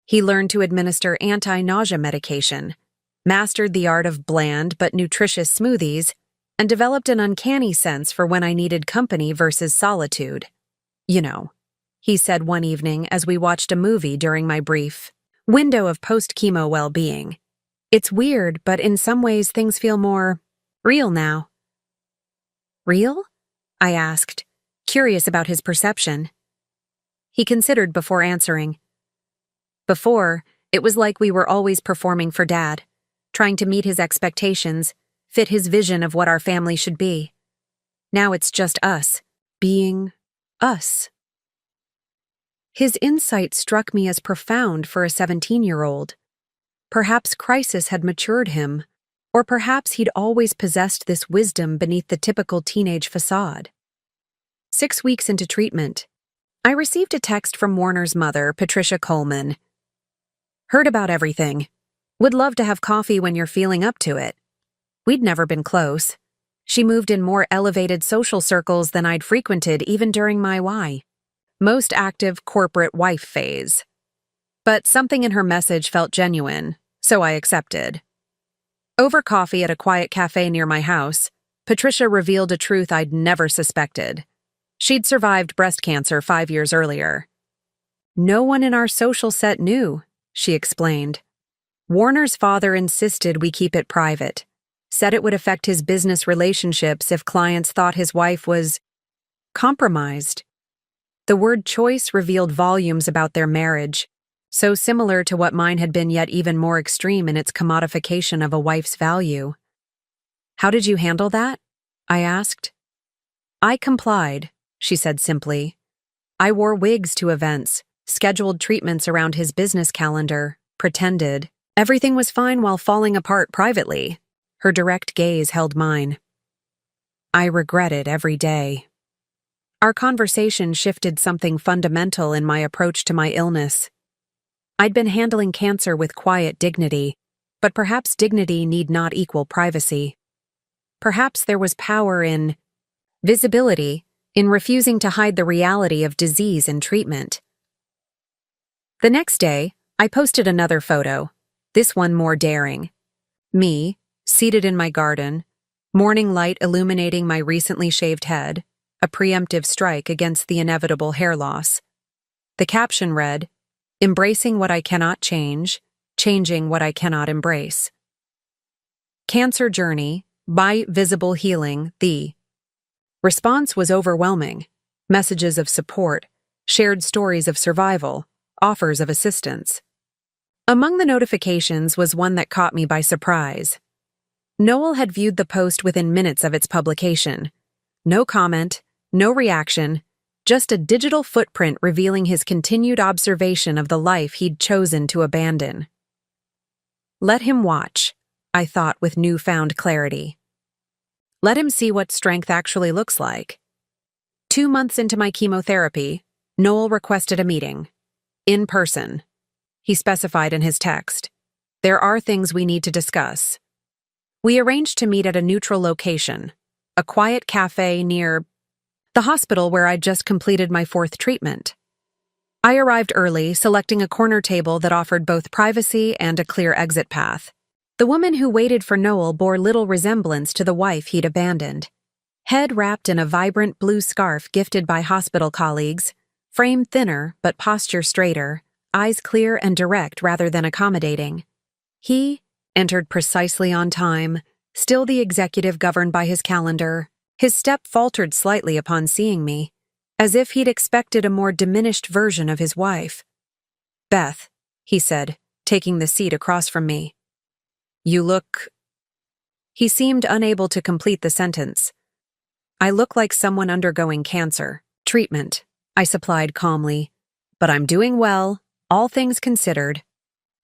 He learned to administer anti-nausea medication, mastered the art of bland but nutritious smoothies, and developed an uncanny sense for when I needed company versus solitude. "You know," he said one evening as we watched a movie during my brief window of post-chemo well-being. "It's weird, but in some ways things feel more real now." "Real?" I asked, curious about his perception. He considered before answering. "Before, it was like we were always performing for Dad, trying to meet his expectations, fit his vision of what our family should be. Now it's just us, being us." His insight struck me as profound for a 17-year-old. Perhaps crisis had matured him, or perhaps he'd always possessed this wisdom beneath the typical teenage facade. 6 weeks into treatment, I received a text from Warner's mother, Patricia Coleman. "Heard about everything. Would love to have coffee when you're feeling up to it." We'd never been close. She moved in more elevated social circles than I'd frequented even during my most active corporate wife phase. But something in her message felt genuine, so I accepted. Over coffee at a quiet cafe near my house, Patricia revealed a truth I'd never suspected. She'd survived breast cancer 5 years earlier. "No one in our social set knew," she explained. "Warner's father insisted we keep it private, said it would affect his business relationships if clients thought his wife was compromised." The word choice revealed volumes about their marriage, so similar to what mine had been, yet even more extreme in its commodification of a wife's value. "How did you handle that?" I asked. "I complied," she said simply. "I wore wigs to events, scheduled treatments around his business calendar, pretended everything was fine while falling apart privately." Her direct gaze held mine. I regret it every day. Our conversation shifted something fundamental in my approach to my illness. I'd been handling cancer with quiet dignity, but perhaps dignity need not equal privacy. Perhaps there was power in visibility, in refusing to hide the reality of disease and treatment. The next day, I posted another photo, this one more daring. Me, seated in my garden, morning light illuminating my recently shaved head, a preemptive strike against the inevitable hair loss. The caption read, "Embracing what I cannot change, changing what I cannot embrace." Cancer Journey, by Visible Healing, the response was overwhelming. Messages of support, shared stories of survival, offers of assistance. Among the notifications was one that caught me by surprise. Noel had viewed the post within minutes of its publication. No comment, no reaction, just a digital footprint revealing his continued observation of the life he'd chosen to abandon. Let him watch, I thought with newfound clarity. Let him see what strength actually looks like. 2 months into my chemotherapy, Noel requested a meeting. In person. He specified in his text, "There are things we need to discuss." We arranged to meet at a neutral location, a quiet cafe near the hospital where I'd just completed my 4th treatment. I arrived early, selecting a corner table that offered both privacy and a clear exit path. The woman who waited for Noel bore little resemblance to the wife he'd abandoned. Head wrapped in a vibrant blue scarf gifted by hospital colleagues, frame thinner but posture straighter, eyes clear and direct rather than accommodating. He entered precisely on time, still the executive governed by his calendar. His step faltered slightly upon seeing me, as if he'd expected a more diminished version of his wife. "Beth," he said, taking the seat across from me. "You look—" He seemed unable to complete the sentence. "I look like someone undergoing cancer treatment," I supplied calmly. "But I'm doing well, all things considered."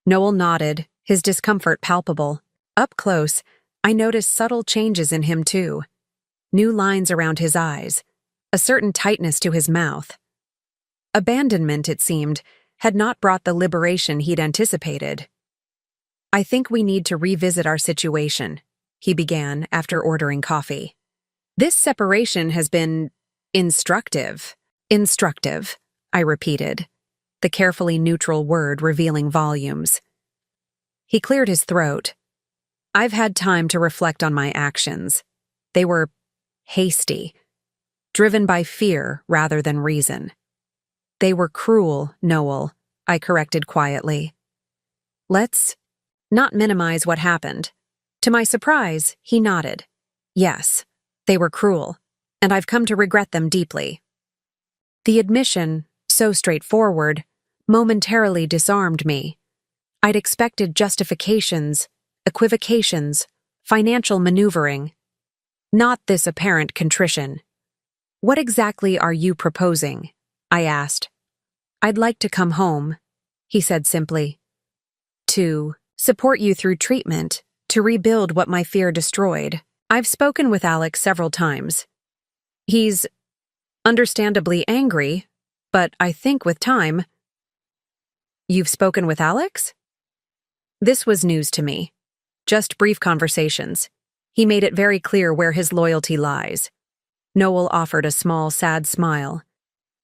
Noel nodded, his discomfort palpable. Up close, I noticed subtle changes in him too. New lines around his eyes, a certain tightness to his mouth. Abandonment, it seemed, had not brought the liberation he'd anticipated. "I think we need to revisit our situation," he began after ordering coffee. "This separation has been instructive." "Instructive," I repeated, the carefully neutral word revealing volumes. He cleared his throat. "I've had time to reflect on my actions. They were hasty, driven by fear rather than reason." "They were cruel, Noel," I corrected quietly. "Let's not minimize what happened." To my surprise, he nodded. "Yes, they were cruel, and I've come to regret them deeply." The admission, so straightforward, momentarily disarmed me. I'd expected justifications, equivocations, financial maneuvering. Not this apparent contrition. "What exactly are you proposing?" I asked. "I'd like to come home," he said simply. "To support you through treatment, to rebuild what my fear destroyed. I've spoken with Alex several times. He's understandably angry, but I think with time—" "You've spoken with Alex?" This was news to me. Just brief conversations. He made it very clear where his loyalty lies. Noel offered a small, sad smile.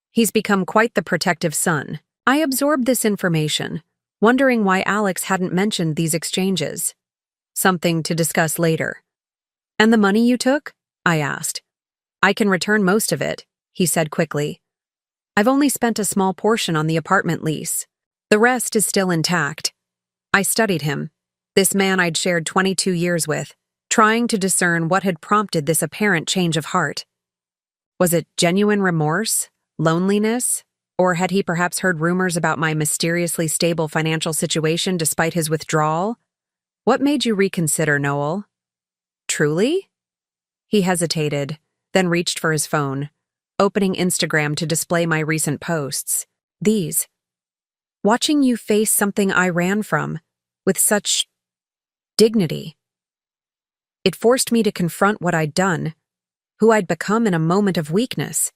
"He's become quite the protective son." I absorbed this information, wondering why Alex hadn't mentioned these exchanges. "Something to discuss later." "And the money you took?" I asked. "I can return most of it," he said quickly. "I've only spent a small portion on the apartment lease. The rest is still intact." I studied him, this man I'd shared 22 years with, trying to discern what had prompted this apparent change of heart. Was it genuine remorse, loneliness, or had he perhaps heard rumors about my mysteriously stable financial situation despite his withdrawal? "What made you reconsider, Noel?" "Truly?" He hesitated, then reached for his phone, opening Instagram to display my recent posts. These. "Watching you face something I ran from, with such dignity. It forced me to confront what I'd done, who I'd become in a moment of weakness."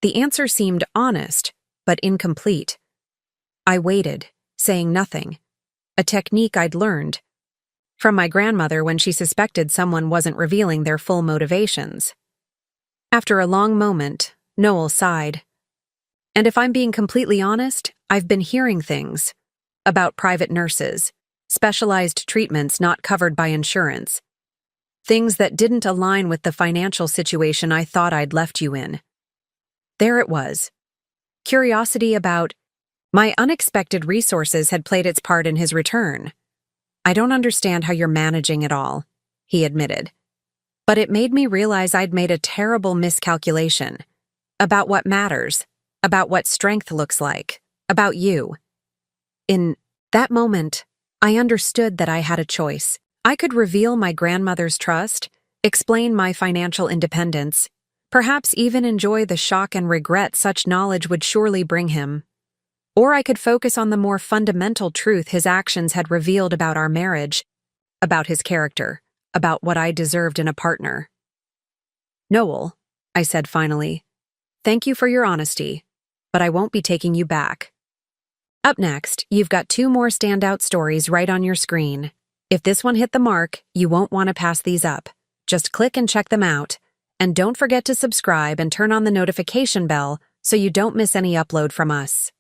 The answer seemed honest, but incomplete. I waited, saying nothing, a technique I'd learned. From my grandmother when she suspected someone wasn't revealing their full motivations. After a long moment, Noel sighed. And if I'm being completely honest, I've been hearing things about private nurses, specialized treatments not covered by insurance, things that didn't align with the financial situation I thought I'd left you in. There it was. Curiosity about my unexpected resources had played its part in his return. I don't understand how you're managing it all, he admitted. But it made me realize I'd made a terrible miscalculation about what matters, about what strength looks like, about you. In that moment, I understood that I had a choice. I could reveal my grandmother's trust, explain my financial independence, perhaps even enjoy the shock and regret such knowledge would surely bring him. Or I could focus on the more fundamental truth his actions had revealed about our marriage, about his character, about what I deserved in a partner. Noel, I said finally, thank you for your honesty, but I won't be taking you back. Up next, you've got 2 more standout stories right on your screen. If this one hit the mark, you won't want to pass these up. Just click and check them out. And don't forget to subscribe and turn on the notification bell so you don't miss any upload from us.